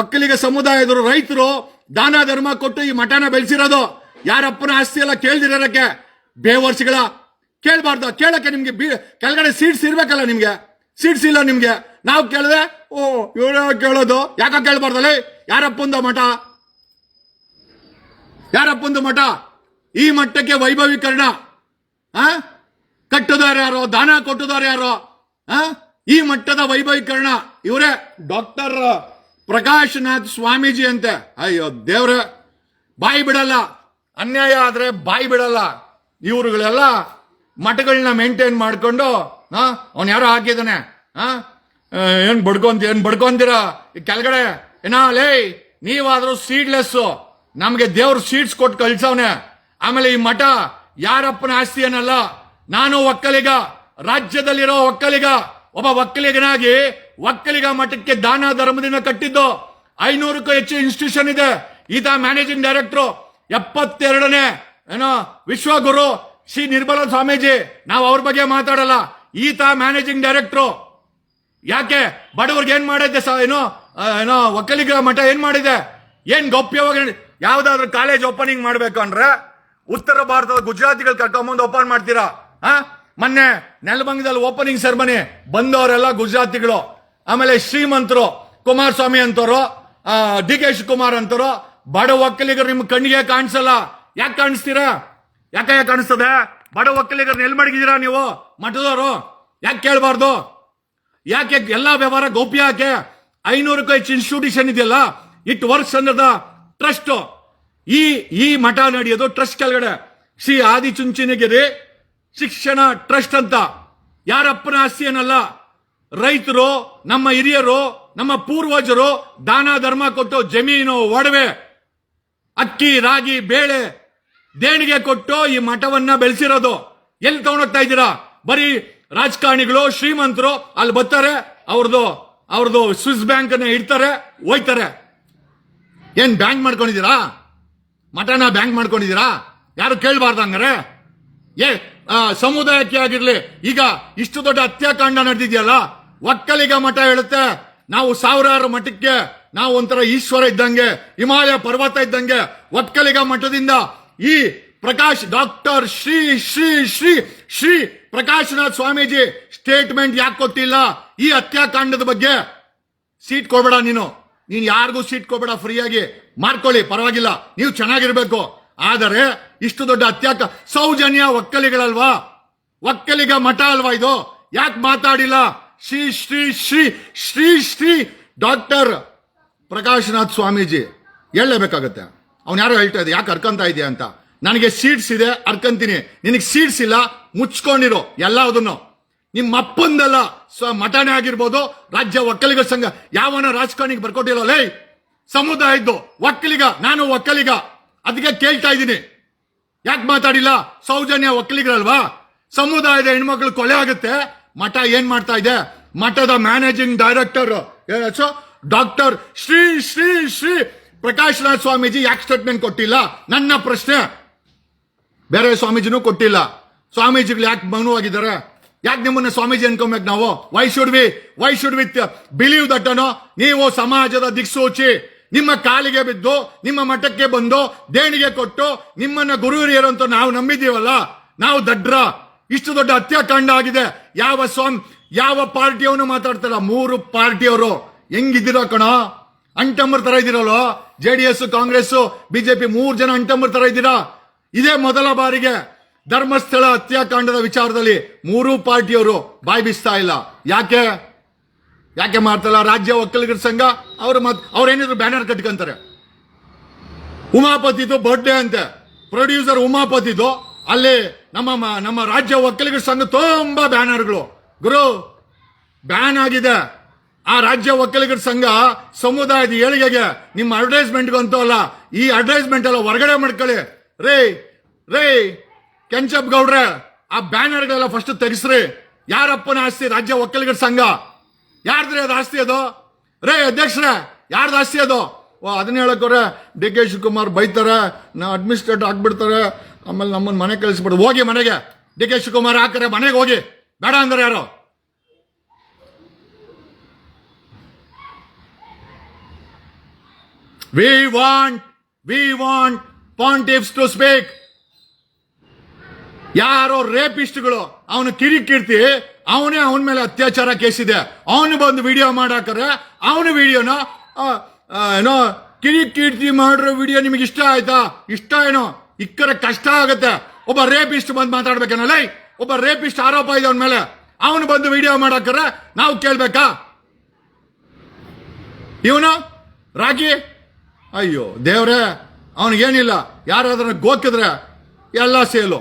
ಒಕ್ಕಲಿಗ ಸಮುದಾಯದರು, ರೈತರು ದಾನ ಧರ್ಮ ಕೊಟ್ಟು ಈ ಮಠನ ಬೆಳೆಸಿರೋದು. ಯಾರಪ್ಪನ ಆಸ್ತಿ ಎಲ್ಲ ಕೇಳ್ದಿರೋಕ್ಕೆ ಬೇವರ್ಸಿಗಳ ಕೇಳಬಾರ್ದು. ಕೇಳಕ್ಕೆ ನಿಮ್ಗೆ ಕೆಳಗಡೆ ಸೀಟ್ಸ್ ಇರ್ಬೇಕಲ್ಲ, ನಿಮ್ಗೆ ಸೀಟ್ಸ್ ಇಲ್ಲ. ನಿಮ್ಗೆ ನಾವು ಕೇಳಿದ್ರೆ ಇವರ ಕೇಳೋದು ಯಾಕೆ ಕೇಳಬಾರ್ದಲ್ಲ? ಯಾರಪ್ಪಂದು ಮಠ? ಈ ಮಟ್ಟಕ್ಕೆ ವೈಭವೀಕರಣ ಕಟ್ಟಿದವರು ಯಾರೋ, ದಾನ ಕೊಟ್ಟಿದವರು ಯಾರೋ? ಈ ಮಟ್ಟದ ವೈಭವೀಕರಣ ಇವರೇ ಡಾಕ್ಟರ್ ಪ್ರಕಾಶನಾಥ್ ಸ್ವಾಮೀಜಿ ಅಂತೆ. ಅಯ್ಯೋ ದೇವ್ರೆ, ಬಾಯಿ ಬಿಡಲ್ಲ. ಅನ್ಯಾಯ ಆದ್ರೆ ಬಾಯಿ ಬಿಡಲ್ಲ. ಇವ್ರುಗಳೆಲ್ಲ ಮಠಗಳನ್ನ ಮೇಂಟೈನ್ ಮಾಡ್ಕೊಂಡು ಅವನ್ ಯಾರೋ ಹಾಕಿದಾನೆ. ಏನ್ ಬಡ್ಕೊಂತೀರಾ ಕೆಳಗಡೆ? ನೀವಾದ್ರೂ ಸೀಡ್ಲೆಸ್, ನಮ್ಗೆ ದೇವ್ರ ಸೀಟ್ಸ್ ಕೊಟ್ಟು ಕಳ್ಸವ್ನೆ. ಆಮೇಲೆ ಈ ಮಠ ಯಾರಪ್ಪನ ಆಸ್ತಿ ಏನಲ್ಲ. ನಾನು ಒಕ್ಕಲಿಗ, ರಾಜ್ಯದಲ್ಲಿರೋ ಒಕ್ಕಲಿಗ, ಒಬ್ಬ ಒಕ್ಕಲಿಗನಾಗಿ ಒಕ್ಕಲಿಗ ಮಠಕ್ಕೆ ದಾನ ಧರ್ಮದಿಂದ ಕಟ್ಟಿದ್ದು 500ಕ್ಕೂ ಹೆಚ್ಚು ಇನ್ಸ್ಟಿಟ್ಯೂಷನ್ ಇದೆ. ಈತ ಮ್ಯಾನೇಜಿಂಗ್ ಡೈರೆಕ್ಟರ್. 72ನೇ ವಿಶ್ವಗುರು ಶ್ರೀ ನಿರ್ಮಲ ಸ್ವಾಮೀಜಿ, ನಾವು ಅವ್ರ ಬಗ್ಗೆ ಮಾತಾಡಲ್ಲ. ಈತ ಮ್ಯಾನೇಜಿಂಗ್ ಡೈರೆಕ್ಟರ್. ಯಾಕೆ ಬಡವ್ರಿಗೆ ಏನ್ ಮಾಡಿದೆ? ಒಕ್ಕಲಿಗ ಮಠ ಏನ್ ಮಾಡಿದೆ? ಏನ್ ಗೌಪ್ಯವಾಗಿ ಯಾವ್ದಾದ್ರು ಕಾಲೇಜ್ ಓಪನಿಂಗ್ ಮಾಡ್ಬೇಕು ಅಂದ್ರೆ ಉತ್ತರ ಭಾರತದ ಗುಜರಾತಿಗಳು ಕರ್ಕೊಂಬಂದು ಓಪನ್ ಮಾಡ್ತೀರಾ? ಮೊನ್ನೆ ನೆಲಮಂಗಲದಲ್ಲಿ ಓಪನಿಂಗ್ ಸೆರೆಮನಿ ಬಂದವರೆಲ್ಲ ಗುಜರಾತಿಗಳು. ಆಮೇಲೆ ಶ್ರೀಮಂತರು, ಕುಮಾರಸ್ವಾಮಿ ಅಂತವರು, DK ಶಿವಕುಮಾರ್ ಅಂತವರು. ಬಡ ಒಕ್ಕಲಿಗರು ನಿಮ್ ಕಣ್ಣಿಗೆ ಕಾಣಿಸಲ್ಲ. ಯಾಕೆ ಕಾಣಿಸ್ತೀರಾ? ಯಾಕೆ ಕಾಣಿಸ್ತದೆ? ಬಡ ಒಕ್ಕಲಿಗರನ್ನ ಎಲ್ಲಿ ಮಡಗಿದ್ದೀರಾ ನೀವು ಮಠದವರು? ಯಾಕೆ ಕೇಳಬಾರ್ದು? ಯಾಕೆ ಎಲ್ಲಾ ವ್ಯವಹಾರ ಗೌಪ್ಯ? ಯಾಕೆ 500ಕ್ಕೂ ಹೆಚ್ಚು ಇನ್ಸ್ಟಿಟ್ಯೂಷನ್ ಇದೆಯಲ್ಲ, it works under the trust. ಈ ಮಠ ನಡೆಯೋದು ಟ್ರಸ್ಟ್ ಕೆಳಗಡೆ, ಶ್ರೀ ಆದಿಚುಂಚನಗಿರಿ ಶಿಕ್ಷಣ ಟ್ರಸ್ಟ್ ಅಂತ. ಯಾರಪ್ಪನ ಆಸ್ತಿ ಏನಲ್ಲ. ರೈತರು, ನಮ್ಮ ಹಿರಿಯರು, ನಮ್ಮ ಪೂರ್ವಜರು ದಾನ ಧರ್ಮ ಕೊಟ್ಟು ಜಮೀನು, ಒಡವೆ, ಅಕ್ಕಿ, ರಾಗಿ, ಬೇಳೆ ದೇಣಿಗೆ ಕೊಟ್ಟು ಈ ಮಠವನ್ನ ಬೆಳೆಸಿರೋದು. ಎಲ್ಲಿ ತಗೊಂಡೋಗ್ತಾ ಇದ್ದೀರಾ? ಬರೀ ರಾಜಕಾರಣಿಗಳು ಶ್ರೀಮಂತರು ಅಲ್ಲಿ ಬರ್ತಾರೆ, ಅವ್ರದ್ದು ಸ್ವಿಸ್ ಬ್ಯಾಂಕ್ ಅನ್ನ ಇಡ್ತಾರೆ, ಹೋಯ್ತಾರೆ. ಏನ್ ಬ್ಯಾಂಕ್ ಮಾಡ್ಕೊಂಡಿದ್ದೀರಾ? ಮಠನ ಬ್ಯಾಂಕ್ ಮಾಡ್ಕೊಂಡಿದ್ದೀರಾ? ಯಾರು ಕೇಳಬಾರ್ದು ಹಂಗಾರೆ? ಸಮುದಾಯಕ್ಕೆ ಆಗಿರ್ಲಿ, ಈಗ ಇಷ್ಟು ದೊಡ್ಡ ಹತ್ಯಾಕಾಂಡ ನಡೆದಿದೆಯಲ್ಲ, ಒಕ್ಕಲಿಗ ಮಠ ಹೇಳುತ್ತೆ ನಾವು ಸಾವಿರಾರು ಮಠಕ್ಕೆ ನಾವು ಒಂಥರ ಈಶ್ವರ ಇದ್ದಂಗೆ, ಹಿಮಾಲಯ ಪರ್ವತ ಇದ್ದಂಗೆ. ಒಕ್ಕಲಿಗ ಮಠದಿಂದ ಈ ಡಾಕ್ಟರ್ ಶ್ರೀ ಶ್ರೀ ಶ್ರೀ ಶ್ರೀ ಪ್ರಕಾಶನಾಥ್ ಸ್ವಾಮೀಜಿ ಸ್ಟೇಟ್ಮೆಂಟ್ ಯಾಕೆ ಕೊಟ್ಟಿಲ್ಲ ಈ ಹತ್ಯಾಕಾಂಡದ ಬಗ್ಗೆ? ಸೀಟ್ ಕೊಡಬೇಡ, ನೀನು ಯಾರಿಗೂ ಸೀಟ್ ಕೊಡಬೇಡ, ಫ್ರೀಯಾಗಿ ಮಾಡ್ಕೊಳ್ಳಿ, ಪರವಾಗಿಲ್ಲ, ನೀವು ಚೆನ್ನಾಗಿರ್ಬೇಕು. ಆದರೆ ಇಷ್ಟು ದೊಡ್ಡ ಸೌಜನ್ಯ ಒಕ್ಕಲಿಗಳಲ್ವಾ, ಒಕ್ಕಲಿಗ ಮಠ ಅಲ್ವಾ ಇದು? ಯಾಕೆ ಮಾತಾಡಿಲ್ಲ? ಶ್ರೀ ಶ್ರೀ ಶ್ರೀ ಶ್ರೀ ಶ್ರೀ ಡಾಕ್ಟರ್ ಪ್ರಕಾಶನಾಥ್ ಸ್ವಾಮೀಜಿ ಹೇಳಲೇಬೇಕಾಗತ್ತೆ. ಅವ್ನು ಯಾರೋ ಹೇಳ್ತಾ ಇದ್ದೆ, ಯಾಕೆ ಅರ್ಕಂತ ಇದೆಯಾ ಅಂತ. ನನಗೆ ಸೀಟ್ಸ್ ಇದೆ, ಅರ್ಕಂತೀನಿ. ನಿನಗೆ ಸೀಟ್ಸ್ ಇಲ್ಲ, ಮುಚ್ಕೊಂಡಿರೋ ಎಲ್ಲದನ್ನು. ನಿಮ್ಮ ಅಪ್ಪಂದಲ್ಲ, ಮಠನೇ ಆಗಿರ್ಬೋದು, ರಾಜ್ಯ ಒಕ್ಕಲಿಗ ಸಂಘ ಯಾವನ ರಾಜಕಾರಣಿಗೆ ಬರ್ಕೊಟ್ಟಿರೋ, ಲೇ ಸಮುದಾಯದ್ದು ಒಕ್ಕಲಿಗ, ನಾನು ಒಕ್ಕಲಿಗ, ಅದಕ್ಕೆ ಕೇಳ್ತಾ ಇದ್ದೀನಿ, ಯಾಕೆ ಮಾತಾಡಿಲ್ಲ? ಸೌಜನ್ಯ ಒಕ್ಕಲಿಗರಲ್ವಾ? ಸಮುದಾಯದ ಹೆಣ್ಮಕ್ಳು ಕೊಲೆ ಆಗುತ್ತೆ, ಮಠ ಏನ್ ಮಾಡ್ತಾ ಇದೆ? ಮಠದ managing director doctor Shri Shri Shri Prakashnath Swamiji ಯಾಕೆ ಸ್ಟೇಟ್ಮೆಂಟ್ ಕೊಟ್ಟಿಲ್ಲ? ನನ್ನ ಪ್ರಶ್ನೆ. ಬೇರೆ ಸ್ವಾಮೀಜಿನೂ ಕೊಟ್ಟಿಲ್ಲ. ಸ್ವಾಮೀಜಿಗಳು ಯಾಕೆ ಮೌನವಾಗಿದ್ದಾರೆ? ಯಾಕೆ ನಿಮ್ಮನ್ನ ಸ್ವಾಮೀಜಿ ಅನ್ಕೊಬೇಕು ನಾವು? Y should we believe that ಅನ್ನೋ? ನೀವು ಸಮಾಜದ ದಿಕ್ಸೂಚಿ. ನಿಮ್ಮ ಕಾಲಿಗೆ ಬಿದ್ದು, ನಿಮ್ಮ ಮಠಕ್ಕೆ ಬಂದು ದೇಣಿಗೆ ಕೊಟ್ಟು ನಿಮ್ಮನ್ನ ಗುರು ಹಿರಿಯರು ಅಂತ ನಾವು ನಂಬಿದೀವಲ್ಲ, ನಾವು ದಡ್ರ. ಇಷ್ಟು ದೊಡ್ಡ ಹತ್ಯಾಕಾಂಡ ಆಗಿದೆ. ಯಾವ ಪಾರ್ಟಿಯವನು ಮಾತಾಡ್ತಾರ? 3 ಪಾರ್ಟಿಯವರು ಹೆಂಗಿದ್ದೀರೋ ಕಣ, ಅಂಟಂಬರ್ ತರ ಇದ್ದೀರಲ್ಲೋ. JDS, ಕಾಂಗ್ರೆಸ್, ಬಿಜೆಪಿ 3 ಜನ ಅಂಟಂಬರ್ ತರ ಇದ್ದೀರಾ. ಇದೇ ಮೊದಲ ಬಾರಿಗೆ ಧರ್ಮಸ್ಥಳ ಹತ್ಯಾಕಾಂಡದ ವಿಚಾರದಲ್ಲಿ 3 ಪಾರ್ಟಿಯವರು ಬಾಯಿ ಬಿಸ್ತಾ ಇಲ್ಲ. ಯಾಕೆ ಮಾಡ್ತಲ್ಲ? ರಾಜ್ಯ ಒಕ್ಕಲಿಗರ ಸಂಘ ಅವ್ರೇನಿದ್ರು ಬ್ಯಾನರ್ ಕಟ್ಕೊಂತಾರೆ. ಉಮಾಪತಿದು ಬರ್ಡೇ ಅಂತೆ, ಪ್ರೊಡ್ಯೂಸರ್ ಉಮಾಪತಿದು. ಅಲ್ಲಿ ನಮ್ಮ ರಾಜ್ಯ ಒಕ್ಕಲಿಗರ ಸಂಘ ತುಂಬಾ ಬ್ಯಾನರ್ಗಳು ಗುರು ಬ್ಯಾನ್ ಆಗಿದೆ. ಆ ರಾಜ್ಯ ಒಕ್ಕಲಿಗರ ಸಂಘ ಸಮುದಾಯದ ಏಳಿಗೆಗೆ ನಿಮ್ಮ ಅಡ್ವರ್ಟೈಸ್ಮೆಂಟ್ಗಂತೂ ಅಲ್ಲ, ಈ ಅಡ್ವರ್ಟೈಸ್ಮೆಂಟ್ ಎಲ್ಲ ಹೊರಗಡೆ ಮಾಡ್ಕೊಳ್ಳಿ. ರೇ ಕೆಂಚಪ್ ಗೌಡ್ರೆ, ಆ ಬ್ಯಾನರ್ಗಳೆಲ್ಲ ಫಸ್ಟ್ ತೆಗಿಸ್ರಿ. ಯಾರಪ್ಪನ ಆಸ್ತಿ? ರಾಜ್ಯ ಒಕ್ಕಲಿಗರ ಸಂಘ. ಯಾರ್ದ್ರಿ ಅದು ಆಸ್ತಿ? ಅದು ರೇ ಅಧ್ಯಕ್ಷರೇ, ಯಾರ್ದು ಆಸ್ತಿ ಅದು? ಅದನ್ನ ಹೇಳಕೋರೆ DK ಶಿವಕುಮಾರ್ ಬೈತಾರೆ, ಅಡ್ಮಿನಿಸ್ಟ್ರೇಟರ್ ಆಗ್ಬಿಡ್ತಾರೆ, ಆಮೇಲೆ ನಮ್ಮನ್ನ ಮನೆ ಕಳಿಸ್ಬಿಡು. ಹೋಗಿ ಮನೆಗೆ, DK ಶಿವಕುಮಾರ್ ಹಾಕರೆ ಮನೆಗೆ ಹೋಗಿ, ಬೇಡ ಅಂದ್ರೆ ಯಾರು? We want pontiffs to speak. ಯಾರೋ ರೇಪಿಸ್ಟ್ಗಳು, ಅವನು ಕಿರಿಕೀರ್ತಿ, ಅವನ ಮೇಲೆ ಅತ್ಯಾಚಾರ ಕೇಸ್ ಇದೆ, ಅವನು ಬಂದು ವಿಡಿಯೋ ಮಾಡಾಕರೆ ಅವನ ವಿಡಿಯೋನ ಏನೋ ಕಿರಿಕೀರ್ತಿ ಮಾಡಿರೋ ವಿಡಿಯೋ ನಿಮಗೆ ಇಷ್ಟ ಆಯ್ತಾ? ಇಷ್ಟ ಏನೋ ಇಕ್ಕರೆ ಕಷ್ಟ ಆಗತ್ತೆ. ಒಬ್ಬ ರೇಪಿಸ್ಟ್ ಬಂದು ಮಾತಾಡ್ಬೇಕೇನಲ್ಲ, ಒಬ್ಬ ರೇಪಿಸ್ಟ್ ಆರೋಪ ಇದೆ ಅವನ ಮೇಲೆ, ಅವನು ಬಂದು ವಿಡಿಯೋ ಮಾಡಾಕರೆ ನಾವು ಕೇಳ್ಬೇಕಾ? ಇವನು ರಾಗಿ, ಅಯ್ಯೋ ದೇವ್ರೆ, ಅವನಿಗೇನಿಲ್ಲ. ಯಾರಾದ್ರೂ ಗೋಕಿದ್ರೆ ಎಲ್ಲ ಸೇಲು.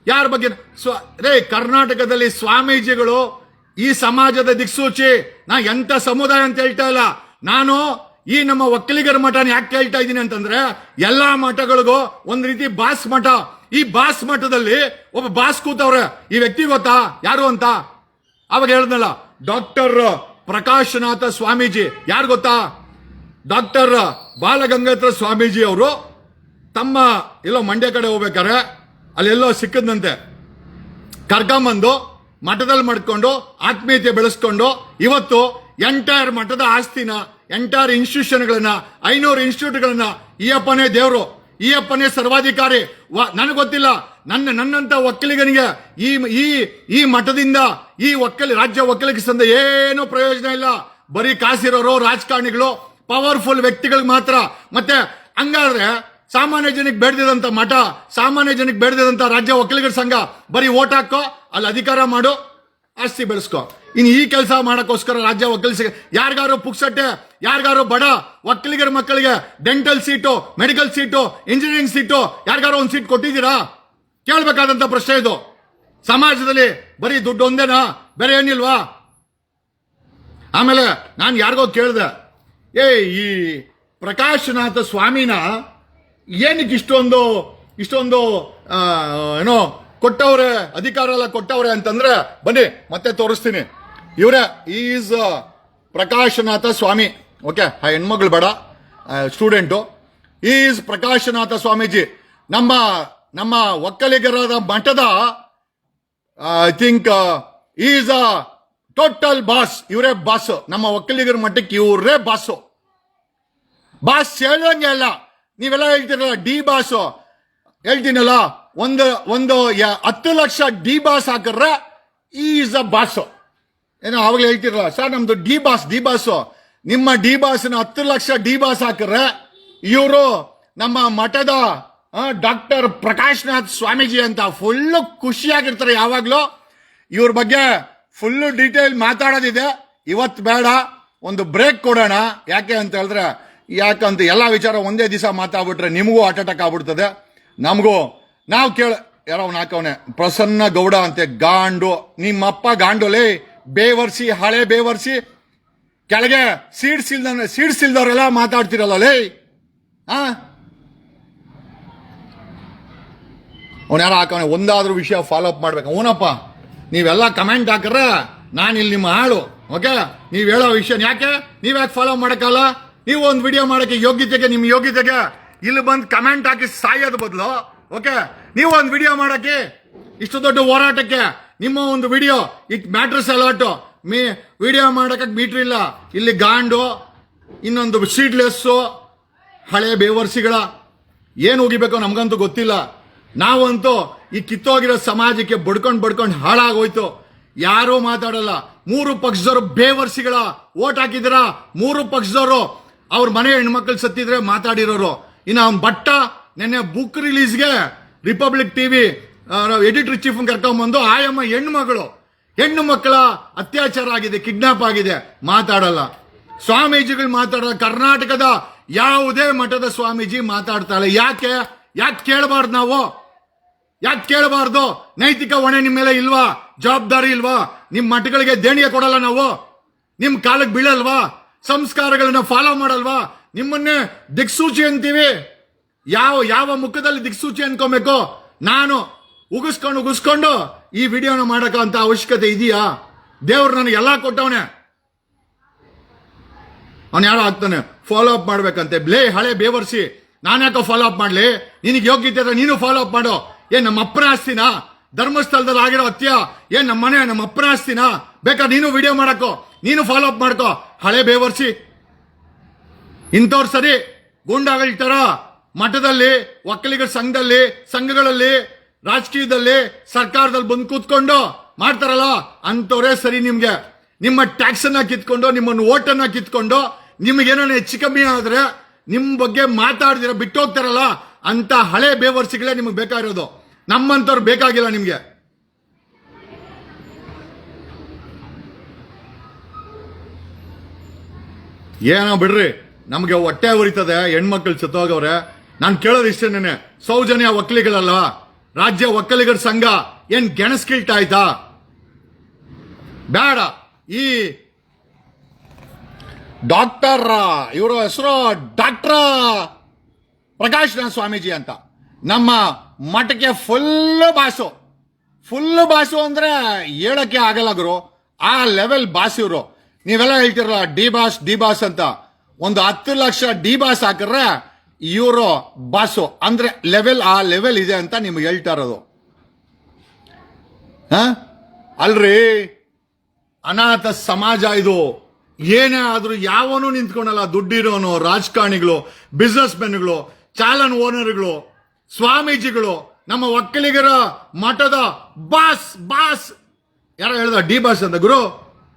ಯಾರ ಬಗ್ಗೆ? ಕರ್ನಾಟಕದಲ್ಲಿ ಸ್ವಾಮೀಜಿಗಳು ಈ ಸಮಾಜದ ದಿಕ್ಸೂಚಿ. ನಾ ಎಂತ ಸಮುದಾಯ ಅಂತ ಹೇಳ್ತಾ ಇಲ್ಲ, ನಾನು ಈ ನಮ್ಮ ಒಕ್ಕಲಿಗರ ಮಠನ ಯಾಕೆ ಹೇಳ್ತಾ ಇದ್ದೀನಿ ಅಂತಂದ್ರೆ, ಎಲ್ಲಾ ಮಠಗಳಿಗೂ ಒಂದ್ ರೀತಿ ಬಾಸ್ ಮಠ. ಈ ಬಾಸ್ ಮಠದಲ್ಲಿ ಒಬ್ಬ ಬಾಸ್ ಕೂತವ್ರೆ. ಈ ವ್ಯಕ್ತಿ ಗೊತ್ತಾ ಯಾರು ಅಂತ? ಅವಾಗ ಹೇಳಿದ್ನಲ್ಲ, ಡಾಕ್ಟರ್ ಪ್ರಕಾಶನಾಥ ಸ್ವಾಮೀಜಿ. ಯಾರು ಗೊತ್ತಾ? ಡಾಕ್ಟರ್ ಬಾಲಗಂಗಾಧರ ಸ್ವಾಮೀಜಿ ಅವರು ತಮ್ಮ ಎಲ್ಲೋ ಮಂಡ್ಯ ಕಡೆ ಹೋಗ್ಬೇಕಾರೆ ಅಲ್ಲೆಲ್ಲೋ ಸಿಕ್ಕದಂತೆ, ಕರ್ಕೊಂಬಂದು ಮಠದಲ್ಲಿ ಮಾಡ್ಕೊಂಡು ಆತ್ಮೀಯತೆ ಬೆಳೆಸ್ಕೊಂಡು ಇವತ್ತು ಎಂಟೈರ್ ಮಠದ ಆಸ್ತಿನ, ಎಂಟೈರ್ ಇನ್ಸ್ಟಿಟ್ಯೂಷನ್ಗಳನ್ನ, 500 ಇನ್ಸ್ಟಿಟ್ಯೂಟ್ಗಳನ್ನ ಈ ಅಪ್ಪನೇ ದೇವರು, ಈ ಅಪ್ಪನೇ ಸರ್ವಾಧಿಕಾರಿ. ನನಗೆ ಗೊತ್ತಿಲ್ಲ, ನನ್ನಂತ ಒಕ್ಕಲಿಗನಿಗೆ ಈ ಮಠದಿಂದ, ಈ ರಾಜ್ಯ ಒಕ್ಕಲಿಗ ಸಂಘ ಏನೂ ಪ್ರಯೋಜನ ಇಲ್ಲ. ಬರೀ ಕಾಸಿರೋರು, ರಾಜಕಾರಣಿಗಳು, ಪವರ್ಫುಲ್ ವ್ಯಕ್ತಿಗಳಿಗೆ ಮಾತ್ರ. ಮತ್ತೆ ಹಂಗಾದ್ರೆ ಸಾಮಾನ್ಯ ಜನಕ್ಕೆ ಬೇಡದಿದಂತ ಮಠ, ಸಾಮಾನ್ಯ ಜನಕ್ಕೆ ಬೇಡದಿದಂತ ರಾಜ್ಯ ಒಕ್ಕಲಿಗರ ಸಂಘ, ಬರೀ ಓಟ್ ಹಾಕೋ, ಅಲ್ಲಿ ಅಧಿಕಾರ ಮಾಡು, ಆಸ್ತಿ ಬೆಳೆಸ್ಕೋ. ಇನ್ನು ಈ ಕೆಲಸ ಮಾಡಕ್ಕೋಸ್ಕರ ರಾಜ್ಯ ಒಕ್ಕಲಿಗ ಸಂಘ ಯಾರಿಗಾರು ಪುಕ್ಸಟ್ಟೆ, ಯಾರಿಗಾರು ಬಡ ಒಕ್ಕಲಿಗರ ಮಕ್ಕಳಿಗೆ dental seat, medical seat, engineering seat ಯಾರಿಗಾರು ಒಂದು ಸೀಟ್ ಕೊಟ್ಟಿದ್ದೀರಾ? ಕೇಳಬೇಕಾದಂತ ಪ್ರಶ್ನೆ ಇದು. ಸಮಾಜದಲ್ಲಿ ಬರೀ ದುಡ್ಡು ಒಂದೇನಾ? ಬೇರೆ ಏನಿಲ್ವಾ? ಆಮೇಲೆ ನಾನು ಯಾರಿಗೋ ಕೇಳಿದೆ, ಈ ಪ್ರಕಾಶನಾಥ ಸ್ವಾಮಿನ ಏನಕ್ಕೆ ಇಷ್ಟೊಂದು ಏನೋ ಕೊಟ್ಟವ್ರೆ, ಅಧಿಕಾರ ಎಲ್ಲ ಕೊಟ್ಟವ್ರೆ ಅಂತಂದ್ರೆ ಬನ್ನಿ ಮತ್ತೆ ತೋರಿಸ್ತೀನಿ. ಇವರೇ ಈಸ್ ಪ್ರಕಾಶನಾಥ ಸ್ವಾಮಿ. ಓಕೆ, ಆ ಹೆಣ್ಮಗಳು ಬೇಡ, ಸ್ಟೂಡೆಂಟು. ಈಸ್ ಪ್ರಕಾಶನಾಥ ಸ್ವಾಮೀಜಿ, ನಮ್ಮ ಒಕ್ಕಲಿಗರಾದ ಮಠದ I think is a total boss. ಇವರೇ ಬಾಸ್, ನಮ್ಮ ಒಕ್ಕಲಿಗರ ಮಠಕ್ಕೆ ಇವರೇ ಬಾಸು. ಬಾಸ್ ಹೇಳ್ದಂಗೆ ಅಲ್ಲ, ನೀವೆಲ್ಲ ಹೇಳ್ತೀರಲ್ಲ ಡಿ ಬಾಸು, ಹೇಳ್ತೀನಲ್ಲ, ಒಂದು 10 ಲಕ್ಷ ಡಿ ಬಾಸ್ ಹಾಕಿದ್ರೆ ಈಸ್ ಅ ಬಾಸು. ಏನೋ ಅವಾಗಲೇ ಹೇಳ್ತಿರಲ್ಲ ಸರ್ ನಮ್ದು ಡಿ ಬಾಸು. ನಿಮ್ಮ ಡಿ ಬಾಸ್ನ 10 ಲಕ್ಷ ಡಿ ಬಾಸ್ ಹಾಕಿದ್ರೆ ಇವರು ನಮ್ಮ ಮಠದ ಡಾಕ್ಟರ್ ಪ್ರಕಾಶ್ನಾಥ್ ಸ್ವಾಮೀಜಿ ಅಂತ ಫುಲ್ಲು ಖುಷಿಯಾಗಿರ್ತಾರೆ ಯಾವಾಗ್ಲೂ. ಇವ್ರ ಬಗ್ಗೆ ಫುಲ್ಲು ಡೀಟೇಲ್ ಮಾತಾಡೋದಿದೆ. ಇವತ್ತು ಬೇಡ, ಒಂದು ಬ್ರೇಕ್ ಕೊಡೋಣ. ಯಾಕೆ ಅಂತ ಹೇಳಿದ್ರೆ, ಯಾಕಂತ ಎಲ್ಲ ವಿಚಾರ ಒಂದೇ ದಿವಸ ಮಾತಾಡ್ಬಿಟ್ರೆ ನಿಮಗೂ ಹಾರ್ಟ್ ಅಟ್ಯಾಕ್ ಆಗ್ಬಿಡ್ತದೆ, ನಮಗೂ. ನಾವು ಯಾರೋ ಹಾಕವನೆ ಪ್ರಸನ್ನ ಗೌಡ ಅಂತೆ, ಗಾಂಡು. ನಿಮ್ಮಪ್ಪ ಗಾಂಡುಲೇ, ಬೇವರ್ಸಿ, ಹಳೆ ಬೇವರ್ಸಿ, ಕೆಳಗೆ ಸೀಡ್ಸ್ ಇಲ್ದವರೆಲ್ಲ ಮಾತಾಡ್ತಿರಲ್ಲ ಲೇ. ಅವನು ಯಾರೋ ಹಾಕವನೆ, ಒಂದಾದ್ರೂ ವಿಷಯ ಫಾಲೋ ಅಪ್ ಮಾಡ್ಬೇಕು. ಅವನಪ್ಪ ನೀವೆಲ್ಲ ಕಮೆಂಟ್ ಹಾಕ್ರೆ ನಾನು ಇಲ್ಲಿ ನಿಮ್ಮ ಆಳು. ಓಕೆ, ನೀವು ಹೇಳೋ ವಿಷಯ ಯಾಕೆ ಫಾಲೋ ಮಾಡಕ್ಕಲ್ಲ? ನೀವು ಒಂದು ವಿಡಿಯೋ ಮಾಡಕ್ಕೆ ನಿಮ್ಮ ಯೋಗ್ಯತೆಗೆ ಇಲ್ಲಿ ಬಂದು ಕಮೆಂಟ್ ಹಾಕಿ ಸಾಯೋದು ಬದಲು, ಓಕೆ, ನೀವು ಒಂದು ವಿಡಿಯೋ ಮಾಡಕ್ಕೆ ಇಷ್ಟು ದೊಡ್ಡ ಹೋರಾಟಕ್ಕೆ ನಿಮ್ಮ ಒಂದು ವಿಡಿಯೋ ಇಟ್ ಮ್ಯಾಟ್ರಸ್ ಅಲಾಟು. ವಿಡಿಯೋ ಮಾಡಕ್ಕೆ ಮೀಟ್ರ್ ಇಲ್ಲ ಇಲ್ಲಿ. ಗಾಂಡು, ಇನ್ನೊಂದು ಸೀಡ್ಲೆಸ್ಸು, ಹಳೆ ಬೇವರ್ಸಿಗಳ ಏನು ಹೋಗಿಬೇಕೋ ನಮ್ಗಂತೂ ಗೊತ್ತಿಲ್ಲ. ನಾವಂತೂ ಈ ಕಿತ್ತೋಗಿರೋ ಸಮಾಜಕ್ಕೆ ಬಡ್ಕೊಂಡು ಹಾಳಾಗೋಯ್ತು. ಯಾರೂ ಮಾತಾಡಲ್ಲ. 3 ಪಕ್ಷದವರು ಬೇವರ್ಸಿಗಳ ಓಟ್ ಹಾಕಿದಿರ. 3 ಪಕ್ಷದವರು ಅವ್ರ ಮನೆ ಹೆಣ್ಮಕ್ಳು ಸತ್ತಿದ್ರೆ ಮಾತಾಡಿರೋರು. ಇನ್ನು ಅವ್ನ ಬಟ್ಟ ನೆನ್ನೆ ಬುಕ್ ರಿಲೀಸ್ಗೆ ರಿಪಬ್ಲಿಕ್ ಟಿವಿ ಎಡಿಟರ್ ಚೀಫ್ ಕರ್ಕೊಂಡ್ಬಂದು ಆಯಮ್ಮ ಹೆಣ್ಣು ಮಕ್ಕಳ ಅತ್ಯಾಚಾರ ಆಗಿದೆ, ಕಿಡ್ನಾಪ್ ಆಗಿದೆ, ಮಾತಾಡಲ್ಲ. ಸ್ವಾಮೀಜಿಗಳು ಮಾತಾಡಲ್ಲ. ಕರ್ನಾಟಕದ ಯಾವುದೇ ಮಠದ ಸ್ವಾಮೀಜಿ ಮಾತಾಡ್ತಾಳೆ. ಯಾಕೆ ಕೇಳಬಾರ್ದು ನಾವು? ಯಾಕೆ ಕೇಳಬಾರ್ದು? ನೈತಿಕ ಹೊಣೆ ನಿಮ್ಮ ಮೇಲೆ ಇಲ್ವಾ? ಜವಾಬ್ದಾರಿ ಇಲ್ವಾ? ನಿಮ್ ಮಠಗಳಿಗೆ ದೇಣಿಗೆ ಕೊಡಲ್ಲ ನಾವು? ನಿಮ್ ಕಾಲಕ್ಕೆ ಬೀಳಲ್ವಾ? ಸಂಸ್ಕಾರಗಳನ್ನ ಫಾಲೋ ಮಾಡಲ್ವಾ? ನಿಮ್ಮನ್ನೇ ದಿಕ್ಸೂಚಿ ಅಂತೀವಿ. ಯಾವ ಮುಖದಲ್ಲಿ ದಿಕ್ಸೂಚಿ ಅನ್ಕೋಬೇಕು? ನಾನು ಉಗಿಸ್ಕೊಂಡು ಈ ವಿಡಿಯೋನ ಮಾಡಕ್ಕಂತ ಅವಶ್ಯಕತೆ ಇದೆಯಾ? ದೇವ್ರು ನನಗೆ ಎಲ್ಲ ಕೊಟ್ಟವನೆ. ಅವನು ಯಾರೋ ಆಗ್ತಾನೆ ಫಾಲೋ ಅಪ್ ಮಾಡ್ಬೇಕಂತೆ. ಹಳೆ ಬೇವರ್ಸಿ, ನಾನ್ಯಾಕೋ ಫಾಲೋ ಅಪ್ ಮಾಡ್ಲಿ? ನಿನಗೆ ಯೋಗ್ಯತೆ ಇದ್ರೆ ನೀನು ಫಾಲೋ ಅಪ್ ಮಾಡು. ಏನ್ ನಮ್ಮ ಅಪ್ಪನ ಆಸ್ತಿನ? ಧರ್ಮಸ್ಥಳದಲ್ಲಿ ಆಗಿರೋ ಹತ್ಯ ಏನ್ ನಮ್ಮ ಅಪ್ಪನ ಆಸ್ತಿನ? ಬೇಕಾದ್ರೆ ನೀನು ವಿಡಿಯೋ ಮಾಡಕ್ಕೋ, ನೀನು ಫಾಲೋ ಅಪ್ ಮಾಡ್ಕೋ. ಹಳೆ ಬೇವರ್ಸಿ ಇಂಥವ್ರು ಸರಿ ಗೂಂಡಾಗಳ ತರ ಮಠದಲ್ಲಿ, ಒಕ್ಕಲಿಗರ ಸಂಘಗಳಲ್ಲಿ, ರಾಜಕೀಯದಲ್ಲಿ, ಸರ್ಕಾರದಲ್ಲಿ ಬಂದು ಕೂತ್ಕೊಂಡು ಮಾಡ್ತಾರಲ್ಲ, ಅಂತವ್ರೇ ಸರಿ. ನಿಮ್ಗೆ ನಿಮ್ಮ ಟ್ಯಾಕ್ಸ್ ಅನ್ನ ಕಿತ್ಕೊಂಡು, ನಿಮ್ಮನ್ನು ಓಟನ್ನ ಕಿತ್ಕೊಂಡು, ನಿಮ್ಗೇನೋ ಹೆಚ್ಚು ಕಮ್ಮಿ ಆದ್ರೆ ನಿಮ್ ಬಗ್ಗೆ ಮಾತಾಡ್ದಿರ ಬಿಟ್ಟು ಹೋಗ್ತಾರಲ್ಲ, ಅಂತ ಹಳೆ ಬೇವರ್ಸಿಗಳೇ ನಿಮ್ಗೆ ಬೇಕಾಗಿರೋದು. ನಮ್ಮಂತವ್ರು ಬೇಕಾಗಿಲ್ಲ ನಿಮ್ಗೆ. ಏನೋ ಬಿಡ್ರಿ, ನಮ್ಗೆ ಹೊಟ್ಟೆ ಉರಿತದೆ. ಹೆಣ್ಮಕ್ಳು ಸತ್ತೋಗವ್ರೆ. ನಾನು ಕೇಳೋದು ಇಷ್ಟೇನೆ, ಸೌಜನ್ಯ ಒಕ್ಕಲಿಗರಲ್ಲ, ರಾಜ್ಯ ಒಕ್ಕಲಿಗರ ಸಂಘ ಏನ್ ಗೆಣಸ್ಕಿಲ್ಟಾಯ್ತಾ? ಬೇಡ. ಈ ಡಾಕ್ಟರ್, ಇವರು ಹೆಸರು ಡಾಕ್ಟರ್ ಪ್ರಕಾಶ್ನಾಥ್ ಸ್ವಾಮೀಜಿ ಅಂತ, ನಮ್ಮ ಮಠಕ್ಕೆ ಫುಲ್ ಬಾಸು ಅಂದ್ರೆ ಹೇಳಕ್ಕೆ ಆಗಲ್ಲ ಗುರು. ಆ ಲೆವೆಲ್ ಬಾಸ್ ಇವರು. ನೀವೆಲ್ಲ ಹೇಳ್ತಿರಲ್ಲ ಡಿ ಬಾಸ್ ಅಂತ. ಒಂದು 10 ಲಕ್ಷ ಡಿ ಬಾಸ್ ಹಾಕಿದ್ರೆ ಇವರು ಬಾಸು ಅಂದ್ರೆ ಆ ಲೆವೆಲ್ ಇದೆ ಅಂತ ನಿಮ್ಗೆ ಹೇಳ್ತಾ ಇರೋದು. ಅಲ್ರಿ, ಅನಾಥ ಸಮಾಜ ಇದು. ಏನೇ ಆದ್ರೂ ಯಾವನು ನಿಂತ್ಕೊಂಡಲ್ಲ. ದುಡ್ಡಿರೋನು, ರಾಜಕಾರಣಿಗಳು, ಬಿಸ್ನೆಸ್ ಮೆನ್ಗಳು, ಚಾಲನ್ ಓನರ್ಗಳು, ಸ್ವಾಮೀಜಿಗಳು, ನಮ್ಮ ಒಕ್ಕಲಿಗರ ಮಠದ ಬಾಸ್ ಯಾರೋ ಹೇಳ್ದ ಡಿ ಬಾಸ್ ಅಂತ. ಗುರು,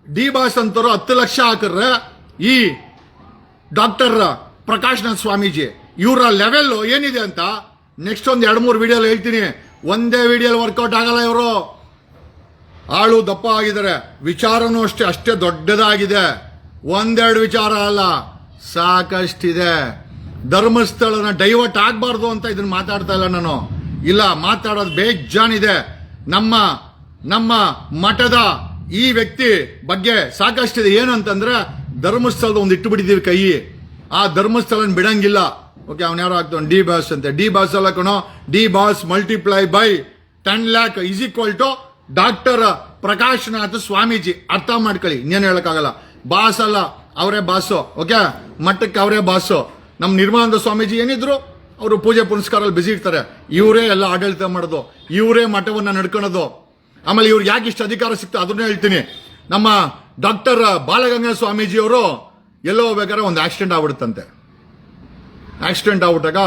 ಡಿ ಬಾಸ್ ಅಂತವ್ರು 10 ಲಕ್ಷ ಹಾಕಿದ್ರೆ ಈ ಡಾಕ್ಟರ್ ಪ್ರಕಾಶ್ನಾಥ್ ಸ್ವಾಮೀಜಿ ಇವರ ಲೆವೆಲ್ ಏನಿದೆ ಅಂತ ನೆಕ್ಸ್ಟ್ ಒಂದು 2-3 ವಿಡಿಯೋ ಹೇಳ್ತೀನಿ. ಒಂದೇ ವಿಡಿಯೋಲಿ ವರ್ಕೌಟ್ ಆಗಲ್ಲ. ಇವರು ಆಳು ದಪ್ಪ ಆಗಿದ್ದಾರೆ, ವಿಚಾರನೂ ಅಷ್ಟೇ ದೊಡ್ಡದಾಗಿದೆ. 1-2 ವಿಚಾರ ಅಲ್ಲ, ಸಾಕಷ್ಟಿದೆ. ಧರ್ಮಸ್ಥಳನ ಡೈವರ್ಟ್ ಆಗಬಾರ್ದು ಅಂತ ಇದನ್ನ ಮಾತಾಡ್ತಾ ಇಲ್ಲ ನಾನು. ಇಲ್ಲ, ಮಾತಾಡೋದು ಬೇಜಾನಿದೆ. ನಮ್ಮ ಮಠದ ಈ ವ್ಯಕ್ತಿ ಬಗ್ಗೆ ಸಾಕಷ್ಟಿದೆ. ಏನಂತಂದ್ರೆ ಧರ್ಮಸ್ಥಳದ ಒಂದು ಇಟ್ಟು ಬಿಟ್ಟಿದ್ದೀವಿ ಕೈ. ಆ ಧರ್ಮಸ್ಥಳನ ಬಿಡಂಗಿಲ್ಲ. ಓಕೆ, ಅವನ ಯಾರು ಆಗ್ತಾನೆ ಡಿ ಬಾಸ್ ಅಂತೆ. ಡಿ ಬಾಸ್ ಅಲ್ಲ ಕಣೋ, D boss multiply by 10 lakh is equal to doctor Prakashnath Swamiji. ಅರ್ಥ ಮಾಡ್ಕೊಳ್ಳಿ, ಇನ್ನೇನು ಹೇಳಕ್ಕಾಗಲ್ಲ. ಬಾಸ್ ಅಲ್ಲ, ಅವರೇ ಬಾಸು. ಓಕೆ, ಮಠಕ್ಕೆ ಅವರೇ ಬಾಸು. ನಮ್ಮ ನಿರ್ಮಲಾನಂದ ಸ್ವಾಮೀಜಿ ಏನಿದ್ರು ಅವರು ಪೂಜೆ ಪುನಸ್ಕಾರಲ್ಲಿ ಬಿಸಿ ಇರ್ತಾರೆ. ಇವರೇ ಎಲ್ಲ ಆಡಳಿತ ಮಾಡೋದು, ಇವರೇ ಮಠವನ್ನ ನಡ್ಕೊಳ್ಳೋದು. ಆಮೇಲೆ ಇವ್ರು ಯಾಕೆ ಇಷ್ಟು ಅಧಿಕಾರ ಸಿಕ್ತು ಅದನ್ನ ಹೇಳ್ತೀನಿ. ನಮ್ಮ ಡಾಕ್ಟರ್ ಬಾಲಗಂಗಾಧರ ಸ್ವಾಮೀಜಿ ಅವರು ಎಲ್ಲೋ ಹೋಗ್ಬೇಕಾದ್ರೆ ಒಂದು ಆಕ್ಸಿಡೆಂಟ್ ಆಗ್ಬಿಡುತ್ತಂತೆ. ಆಕ್ಸಿಡೆಂಟ್ ಆಗ್ಬಿಟ್ಟಾಗ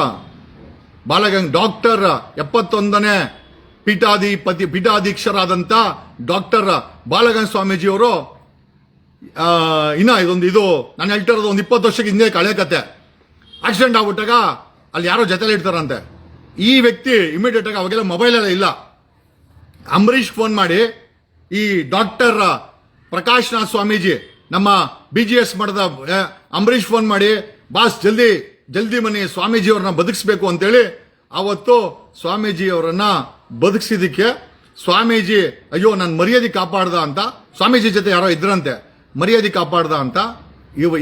ಡಾಕ್ಟರ್ 71ನೇ ಪೀಠಾಧೀಕ್ಷರಾದಂತ ಡಾಕ್ಟರ್ ಬಾಲಗಂಗಾಧರ ಸ್ವಾಮೀಜಿ ಅವರು ಇದು ನಾನು ಹೇಳ್ತಿರೋದು ಒಂದು 20 ವರ್ಷಕ್ಕೆ ಹಿಂದೆ ಕಳೆ ಕತೆ. ಆಕ್ಸಿಡೆಂಟ್ ಆಗ್ಬಿಟ್ಟಾಗ ಅಲ್ಲಿ ಯಾರೋ ಜೊತೆಲಿ ಇಡ್ತಾರಂತೆ. ಈ ವ್ಯಕ್ತಿ ಇಮಿಡಿಯೇಟ್ ಆಗಿ ಅವಾಗೆಲ್ಲ ಮೊಬೈಲ್ ಎಲ್ಲ ಇಲ್ಲ. ಅಂಬರೀಷ್ ಫೋನ್ ಮಾಡಿ ಈ ಡಾಕ್ಟರ್ ಪ್ರಕಾಶ್ನಾಥ್ ಸ್ವಾಮೀಜಿ ನಮ್ಮ BGS ಮಠದ ಅಂಬರೀಷ್ ಫೋನ್ ಮಾಡಿ, ಬಾಸ್ ಜಲ್ದಿ ಮನೆ ಸ್ವಾಮೀಜಿ ಅವ್ರನ್ನ ಬದುಕಿಸ್ಬೇಕು ಅಂತೇಳಿ ಅವತ್ತು ಸ್ವಾಮೀಜಿ ಅವರನ್ನ ಬದುಕಿಸಿದಕ್ಕೆ ಸ್ವಾಮೀಜಿ ಅಯ್ಯೋ ನನ್ನ ಮರ್ಯಾದೆ ಕಾಪಾಡ್ದ ಅಂತ, ಸ್ವಾಮೀಜಿ ಜೊತೆ ಯಾರೋ ಇದ್ರಂತೆ, ಮರ್ಯಾದೆ ಕಾಪಾಡ್ದ ಅಂತ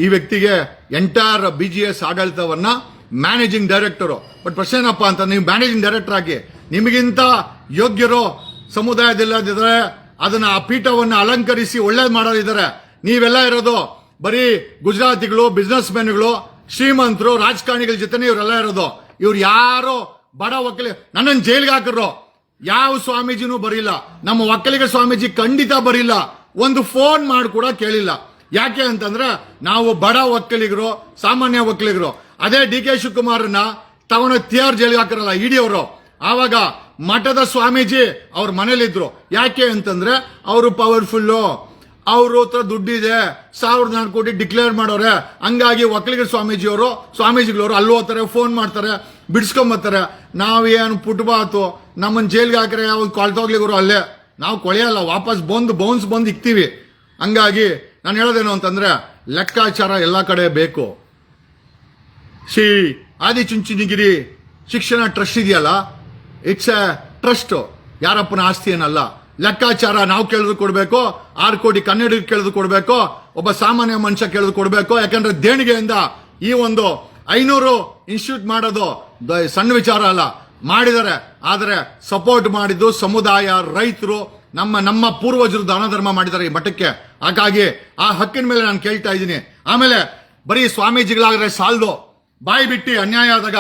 ಈ ವ್ಯಕ್ತಿಗೆ ಎಂಟೈರ್ BGS ಆಡಳಿತವನ್ನ ಮ್ಯಾನೇಜಿಂಗ್ ಡೈರೆಕ್ಟರ್. ಬಟ್ ಪ್ರಶ್ನೆ ಏನಪ್ಪ ಅಂತ, ನೀವು ಮ್ಯಾನೇಜಿಂಗ್ ಡೈರೆಕ್ಟರ್ ಆಗಿ ನಿಮಗಿಂತ ಯೋಗ್ಯರು ಸಮುದಾಯದಲ್ಲಿದ್ದಾರೆ, ಅದನ್ನ ಆ ಪೀಠವನ್ನ ಅಲಂಕರಿಸಿ ಒಳ್ಳೇದು ಮಾಡೋದಿದ್ದಾರೆ. ನೀವೆಲ್ಲ ಇರೋದು ಬರೀ ಗುಜರಾತಿಗಳು, ಬಿಸ್ನೆಸ್ ಮ್ಯಾನ್ಗಳು, ಶ್ರೀಮಂತರು, ರಾಜಕಾರಣಿಗಳ ಜೊತೆ ಇವರೆಲ್ಲ ಇರೋದು. ಇವ್ರು ಯಾರೋ ಬಡ ಒಕ್ಕಲಿ ನನ್ನನ್ನು ಜೈಲ್ಗೆ ಹಾಕಿರೋ ಯಾವ ಸ್ವಾಮೀಜಿನೂ ಬರಿಲ್ಲ. ನಮ್ಮ ಒಕ್ಕಲಿಗ ಸ್ವಾಮೀಜಿ ಖಂಡಿತ ಬರಿಲ್ಲ. ಒಂದು ಫೋನ್ ಮಾಡಿ ಕೂಡ ಕೇಳಿಲ್ಲ. ಯಾಕೆ ಅಂತಂದ್ರೆ ನಾವು ಬಡ ಒಕ್ಕಲಿಗರು, ಸಾಮಾನ್ಯ ಒಕ್ಕಲಿಗರು. ಅದೇ DK ಶಿವಕುಮಾರ್ನ ತಗೊಂಡು ತಿಹಾರ್ ಜೈಲಿಗೆ ಹಾಕಿರಲ್ಲ ಇಡಿ ಅವರು. ಆವಾಗ ಮಠದ ಸ್ವಾಮೀಜಿ ಅವ್ರ ಮನೇಲಿದ್ರು. ಯಾಕೆ ಅಂತಂದ್ರೆ ಅವರು ಪವರ್ಫುಲ್ಲು, ಅವ್ರ ಹತ್ರ ದುಡ್ಡಿದೆ, 1,400 ಕೋಟಿ ಡಿಕ್ಲೇರ್ ಮಾಡೋರೆ. ಹಂಗಾಗಿ ಒಕ್ಕಲಿಗರ ಸ್ವಾಮೀಜಿಗಳವರು ಅಲ್ಲಿ ಹೋಗ್ತಾರೆ, ಫೋನ್ ಮಾಡ್ತಾರೆ, ಬಿಡಿಸ್ಕೊಂಬರ್ತಾರೆ. ನಾವೇನು ಪುಟ್ಬಾತು ನಮ್ಮನ್ನ ಜೈಲ್ಗೆ ಹಾಕ್ರೆ ಅವ್ರು ಕೊಳ್ತೋಗ್ಲಿಗರು ಅಲ್ಲೇ, ನಾವು ಕೊಳೆಯಲ್ಲ, ವಾಪಸ್ ಬೌನ್ಸ್ ಬಂದು ಇಕ್ತೀವಿ. ಹಂಗಾಗಿ ನಾನು ಹೇಳೋದೇನು ಅಂತಂದ್ರೆ ಲೆಕ್ಕಾಚಾರ ಎಲ್ಲ ಕಡೆ ಬೇಕು. ಶ್ರೀ ಆದಿಚುಂಚನಗಿರಿ ಶಿಕ್ಷಣ ಟ್ರಸ್ಟ್ ಇದೆಯಲ್ಲ, ಇಟ್ಸ್ ಎ ಟ್ರಸ್ಟ್, ಯಾರಪ್ಪನ ಆಸ್ತಿ ಏನಲ್ಲ. ಲೆಕ್ಕಾಚಾರ ನಾವು ಕೇಳಿದ್ರು ಕೊಡ್ಬೇಕು, 6 ಕೋಟಿ ಕನ್ನಡಿಗರು ಕೇಳಿದ್ರು ಕೊಡ್ಬೇಕು, ಒಬ್ಬ ಸಾಮಾನ್ಯ ಮನುಷ್ಯ ಕೇಳಿದ್ರು ಕೊಡ್ಬೇಕು. ಯಾಕಂದ್ರೆ ದೇಣಿಗೆಯಿಂದ ಈ ಒಂದು 500 ಇನ್ಸ್ಟಿಟ್ಯೂಟ್ ಮಾಡೋದು ಸಣ್ಣ ವಿಚಾರ ಅಲ್ಲ, ಮಾಡಿದರೆ. ಆದರೆ ಸಪೋರ್ಟ್ ಮಾಡಿದ್ದು ಸಮುದಾಯ, ರೈತರು, ನಮ್ಮ ಪೂರ್ವಜರು ದಾನ ಧರ್ಮ ಮಾಡಿದ್ದಾರೆ ಈ ಮಠಕ್ಕೆ. ಹಾಗಾಗಿ ಆ ಹಕ್ಕಿನ ಮೇಲೆ ನಾನು ಕೇಳ್ತಾ ಇದ್ದೀನಿ. ಆಮೇಲೆ ಬರೀ ಸ್ವಾಮೀಜಿಗಳಾದ್ರೆ ಸಾಲದು, ಬಾಯಿ ಬಿಟ್ಟು ಅನ್ಯಾಯ ಆದಾಗ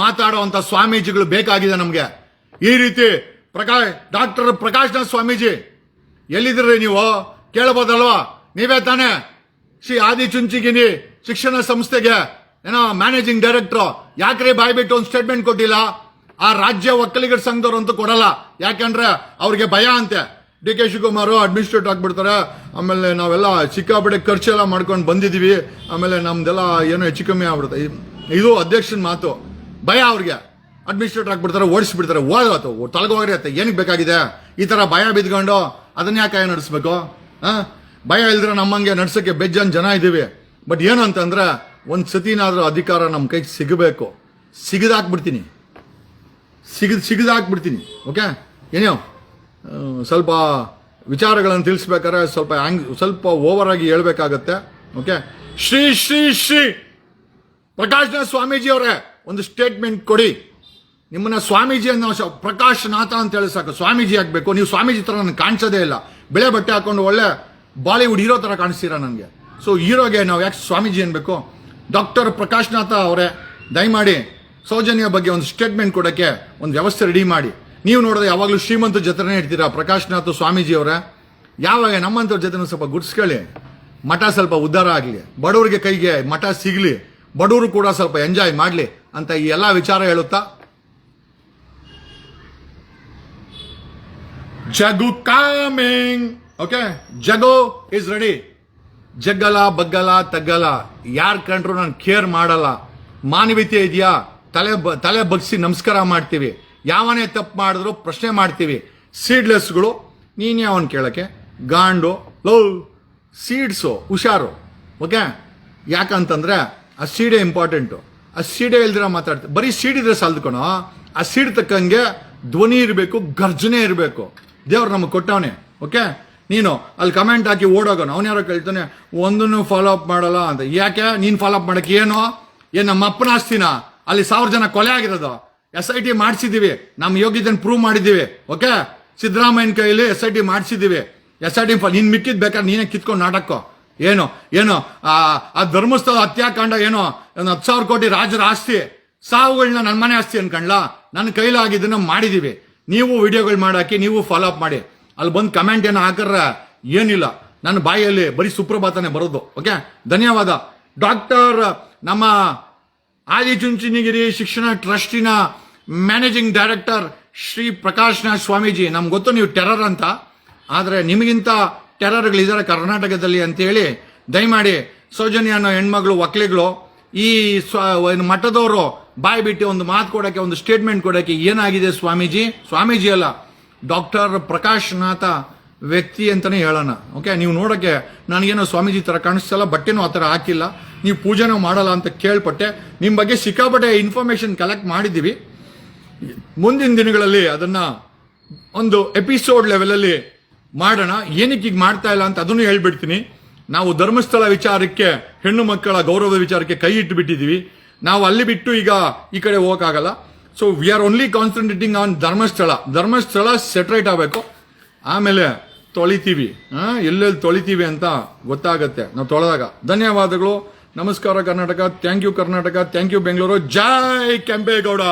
ಮಾತಾಡುವಂತ ಸ್ವಾಮೀಜಿಗಳು ಬೇಕಾಗಿದೆ ನಮ್ಗೆ. ಈ ರೀತಿ ಡಾಕ್ಟರ್ ಪ್ರಕಾಶ್ನಾಥ್ ಸ್ವಾಮೀಜಿ ಎಲ್ಲಿದ್ರಿ ನೀವು ಕೇಳಬಹುದಲ್ವಾ? ನೀವೇ ತಾನೇ ಶ್ರೀ ಆದಿಚುಂಚನಗಿರಿ ಶಿಕ್ಷಣ ಸಂಸ್ಥೆಗೆ ಏನೋ ಮ್ಯಾನೇಜಿಂಗ್ ಡೈರೆಕ್ಟರ್. ಯಾಕ್ರಿ ಬಾಯಿ ಬಿಟ್ಟು ಒಂದು ಸ್ಟೇಟ್ಮೆಂಟ್ ಕೊಟ್ಟಿಲ್ಲ? ಆ ರಾಜ್ಯ ಒಕ್ಕಲಿಗರ ಸಂಘದವ್ರು ಅಂತೂ ಕೊಡಲ್ಲ. ಯಾಕಂದ್ರೆ ಅವ್ರಿಗೆ ಭಯ ಅಂತೆ. DK ಶಿವಕುಮಾರ್ ಅಡ್ಮಿನಿಸ್ಟ್ರೇಟ್ ಆಗ್ಬಿಡ್ತಾರೆ, ಆಮೇಲೆ ನಾವೆಲ್ಲ ಸಿಕ್ಕಾಪಟ್ಟೆ ಖರ್ಚೆಲ್ಲ ಮಾಡ್ಕೊಂಡು ಬಂದಿದೀವಿ, ಆಮೇಲೆ ನಮ್ದೆಲ್ಲ ಏನೋ ಹೆಚ್ಚು ಕಮ್ಮಿ ಆಗ್ಬಿಡುತ್ತೆ. ಇದು ಅಧ್ಯಕ್ಷನ ಮಾತು. ಭಯ ಅವ್ರಿಗೆ. ಅಡ್ಮಿನಿಸ್ಟ್ರೇಟರ್ ಆಗ್ಬಿಡ್ತಾರೆ, ಓಡಿಸ್ಬಿಡ್ತಾರೆ. ಓದಾತು ತಲಗೋಗ್ರಿ ಆತ, ಏನಕ್ಕೆ ಬೇಕಾಗಿದೆ ಈ ತರ ಭಯ ಬಿದ್ಕೊಂಡು? ಅದನ್ನ ಯಾಕೆ ನಡೆಸ್ಬೇಕು? ಭಯ ಇಲ್ದ್ರೆ ನಮ್ಮಂಗೆ ನಡ್ಸಕ್ಕೆ ಬೆಜ್ಜನ್ ಜನ ಇದೀವಿ. ಬಟ್ ಏನು ಅಂತಂದ್ರೆ ಒಂದ್ ಸತಿನಾದ್ರೂ ಅಧಿಕಾರ ನಮ್ಮ ಕೈಗೆ ಸಿಗಬೇಕು. ಸಿಗದಾಕ್ಬಿಡ್ತೀನಿ. ಓಕೆ, ಏನೋ ಸ್ವಲ್ಪ ವಿಚಾರಗಳನ್ನು ತಿಳಿಸ್ಬೇಕಾದ್ರೆ ಸ್ವಲ್ಪ ಓವರ್ ಆಗಿ ಹೇಳ್ಬೇಕಾಗತ್ತೆ. ಓಕೆ, ಶ್ರೀ ಶ್ರೀ ಶ್ರೀ ಪ್ರಕಾಶ್ನಾಥ್ ಸ್ವಾಮೀಜಿ ಅವರೇ ಒಂದು ಸ್ಟೇಟ್ಮೆಂಟ್ ಕೊಡಿ. ನಿಮ್ಮನ್ನ ಸ್ವಾಮೀಜಿ ಅನ್ನೋ ಪ್ರಕಾಶ್ನಾಥ ಅಂತ ಹೇಳಿ ಸಾಕು, ಸ್ವಾಮೀಜಿ ಆಗ್ಬೇಕು. ನೀವು ಸ್ವಾಮೀಜಿ ತರ ನನಗೆ ಕಾಣಿಸೋದೇ ಇಲ್ಲ. ಬೆಳೆ ಬಟ್ಟೆ ಹಾಕೊಂಡು ಒಳ್ಳೆ ಬಾಲಿವುಡ್ ಹೀರೋ ತರ ಕಾಣಿಸ್ತೀರಾ ನನಗೆ. ಸೊ ಹೀರೋಗೆ ನಾವು ಯಾಕೆ ಸ್ವಾಮೀಜಿ ಅನ್ಬೇಕು? ಡಾಕ್ಟರ್ ಪ್ರಕಾಶ್ನಾಥ ಅವರೇ ದಯಮಾಡಿ ಸೌಜನ್ಯ ಬಗ್ಗೆ ಒಂದು ಸ್ಟೇಟ್ಮೆಂಟ್ ಕೊಡಕ್ಕೆ ಒಂದು ವ್ಯವಸ್ಥೆ ರೆಡಿ ಮಾಡಿ. ನೀವು ನೋಡಿದ್ರೆ ಯಾವಾಗಲೂ ಶ್ರೀಮಂತ ಜೊತೆನೇ ಇರ್ತೀರಾ ಪ್ರಕಾಶ್ನಾಥ್ ಸ್ವಾಮೀಜಿ ಅವರೇ. ಯಾವಾಗ ನಮ್ಮಂತವ್ರ ಜೊತೆ ಸ್ವಲ್ಪ ಗುಡ್ಸ್ಕೊಳ್ಳಿ, ಮಠ ಸ್ವಲ್ಪ ಉದ್ಧಾರ ಆಗಲಿ, ಬಡವರಿಗೆ ಕೈಗೆ ಮಠ ಸಿಗಲಿ, ಬಡವರು ಕೂಡ ಸ್ವಲ್ಪ ಎಂಜಾಯ್ ಮಾಡಲಿ ಅಂತ ಈ ಎಲ್ಲ ವಿಚಾರ ಹೇಳುತ್ತಾ Jagu coming. Okay, Jagu is ready. ಜಗ್ಗಲ ಬಗ್ಗಲ ತಗ್ಗಲ ಯಾರ್ ಕಂಡ್ರು ನಾನು ಕೇರ್ ಮಾಡಲ್ಲ. ಮಾನವೀಯತೆ ಇದೆಯಾ? ತಲೆ ಬಗ್ಸಿ ನಮಸ್ಕಾರ ಮಾಡ್ತೀವಿ. ಯಾವನೇ ತಪ್ಪು ಮಾಡಿದ್ರು ಪ್ರಶ್ನೆ ಮಾಡ್ತೀವಿ. ಸೀಡ್ಲೆಸ್ಗಳು ನೀನ್ ಯಾವನ್ ಕೇಳಕ್ಕೆ ಗಾಂಡು ಲವ್ ಸೀಡ್ಸು ಹುಷಾರು. ಓಕೆ, ಯಾಕಂತಂದ್ರೆ ಆ ಸೀಡೇ ಇಂಪಾರ್ಟೆಂಟು. ಆ ಸೀಡೇ ಇಲ್ದಿರ ಮಾತಾಡ್ತೀವಿ. ಬರೀ ಸೀಡ್ ಇದ್ರೆ ಸಾಲ್ದ್ಕೊಣೋ. ಆ ಸೀಡ್ ತಕ್ಕಂಗೆ ಧ್ವನಿ ಇರಬೇಕು, ಗರ್ಜನೆ ಇರಬೇಕು. ದೇವ್ರು ನಮಗೆ ಕೊಟ್ಟವನೇ. ಓಕೆ, ನೀನು ಅಲ್ಲಿ ಕಮೆಂಟ್ ಹಾಕಿ ಓಡೋಗೋಣ. ಅವನ್ಯಾರೋ ಕೇಳ್ತಾನೆ ಒಂದನ್ನು ಫಾಲೋ ಅಪ್ ಮಾಡಲ್ಲ ಅಂತ. ಯಾಕೆ ನೀನ್ ಫಾಲೋ ಅಪ್ ಮಾಡಕ್ಕೆ? ಏನು ನಮ್ಮ ಅಪ್ಪನ ಆಸ್ತಿನ ಅಲ್ಲಿ 1000 ಜನ ಕೊಲೆ ಆಗಿರೋದು? SIT ಮಾಡಿಸಿದೀವಿ, ನಮ್ಮ ಯೋಗ್ಯತೆಯನ್ನು ಪ್ರೂವ್ ಮಾಡಿದ್ದೀವಿ. ಓಕೆ, ಸಿದ್ದರಾಮಯ್ಯನ ಕೈಲಿ SIT ಮಾಡಿಸಿದೀವಿ. SIT ನೀನ್ ಮಿಕ್ಕಿದ್ ಬೇಕಾದ್ರೆ ನೀನೇ ಕಿತ್ಕೊಂಡು ನಾಟಕೋ. ಏನೋ ಆ ಧರ್ಮಸ್ಥಳ ಹತ್ಯಾಕಾಂಡ ಏನೋ 10,000 ಕೋಟಿ ರಾಜರ ಆಸ್ತಿ, ಸಾವುಗಳನ್ನ ನನ್ನ ಮನೆ ಆಸ್ತಿ ಅನ್ಕಂಡ್ಲಾ? ನನ್ನ ಕೈಲಾಗಿದ್ದನ್ನ ಮಾಡಿದೀವಿ. ನೀವು ವಿಡಿಯೋಗಳು ಮಾಡಾಕಿ, ನೀವು ಫಾಲೋ ಅಪ್ ಮಾಡಿ. ಅಲ್ಲಿ ಬಂದು ಕಮೆಂಟ್ ಏನೋ ಹಾಕರ ಏನಿಲ್ಲ, ನನ್ನ ಬಾಯಲ್ಲಿ ಬರೀ ಸುಪ್ರಭಾತನೆ ಬರೋದು. ಓಕೆ, ಧನ್ಯವಾದ. ಡಾಕ್ಟರ್ ನಮ್ಮ ಆದಿಚುಂಚನಗಿರಿ ಶಿಕ್ಷಣ ಟ್ರಸ್ಟಿನ ಮ್ಯಾನೇಜಿಂಗ್ ಡೈರೆಕ್ಟರ್ ಶ್ರೀ ಪ್ರಕಾಶ್ನಾಥ್ ಸ್ವಾಮೀಜಿ, ನಮ್ಗೆ ಗೊತ್ತು ನೀವು ಟೆರರ್ ಅಂತ, ಆದರೆ ನಿಮಗಿಂತ ಟೆರರ್ಗಳಿದ್ದಾರೆ ಕರ್ನಾಟಕದಲ್ಲಿ ಅಂತೇಳಿ ದಯಮಾಡಿ ಸೌಜನ್ಯ ಅನ್ನೋ ಹೆಣ್ಮಗಳು ಒಕ್ಲಿಗಳು ಈ ಮಠದವರು ಬಾಯಿ ಬಿಟ್ಟು ಒಂದು ಮಾತು ಕೊಡೋಕ್ಕೆ, ಒಂದು ಸ್ಟೇಟ್ಮೆಂಟ್ ಕೊಡೋಕ್ಕೆ ಏನಾಗಿದೆ ಸ್ವಾಮೀಜಿ ಅಲ್ಲ, ಡಾಕ್ಟರ್ ಪ್ರಕಾಶ್ನಾಥ ವ್ಯಕ್ತಿ ಅಂತಾನೆ ಹೇಳೋಣ. ಓಕೆ, ನೀವು ನೋಡೋಕ್ಕೆ ನನಗೇನೋ ಸ್ವಾಮೀಜಿ ಥರ ಕಾಣಿಸ್ತಲ್ಲ, ಬಟ್ಟೆನೂ ಆ ಥರ ಹಾಕಿಲ್ಲ, ನೀವು ಪೂಜೆನೂ ಮಾಡಲ್ಲ ಅಂತ ಕೇಳ್ಪಟ್ಟೆ. ನಿಮ್ಮ ಬಗ್ಗೆ ಸಿಕ್ಕಾಪಟ್ಟೆ ಇನ್ಫಾರ್ಮೇಶನ್ ಕಲೆಕ್ಟ್ ಮಾಡಿದ್ದೀವಿ. ಮುಂದಿನ ದಿನಗಳಲ್ಲಿ ಅದನ್ನ ಒಂದು ಎಪಿಸೋಡ್ ಲೆವೆಲಲ್ಲಿ ಮಾಡೋಣ. ಏನಕ್ಕೆ ಈಗ ಮಾಡ್ತಾ ಇಲ್ಲ ಅಂತ ಅದನ್ನು ಹೇಳ್ಬಿಡ್ತೀನಿ. ನಾವು ಧರ್ಮಸ್ಥಳ ವಿಚಾರಕ್ಕೆ, ಹೆಣ್ಣು ಮಕ್ಕಳ ಗೌರವದ ವಿಚಾರಕ್ಕೆ ಕೈ ಇಟ್ಟು ಬಿಟ್ಟಿದ್ದೀವಿ. ನಾವು ಅಲ್ಲಿ ಬಿಟ್ಟು ಈಗ ಈ ಕಡೆ ಹೋಗಕ್ಕಾಗಲ್ಲ. So we are only concentrating on Dharmasthala ಸೆಟ್ರೇಟ್ ಆಗಬೇಕು. ಆಮೇಲೆ ತೊಳಿತೀವಿ, ಎಲ್ಲೆಲ್ಲಿ ತೊಳಿತೀವಿ ಅಂತ ಗೊತ್ತಾಗತ್ತೆ ನಾವು ತೊಳೆದಾಗ. ಧನ್ಯವಾದಗಳು. ನಮಸ್ಕಾರ Karnataka. Thank you Karnataka. Thank you Bengaluru. ಜೈ ಕೆಂಪೇಗೌಡ.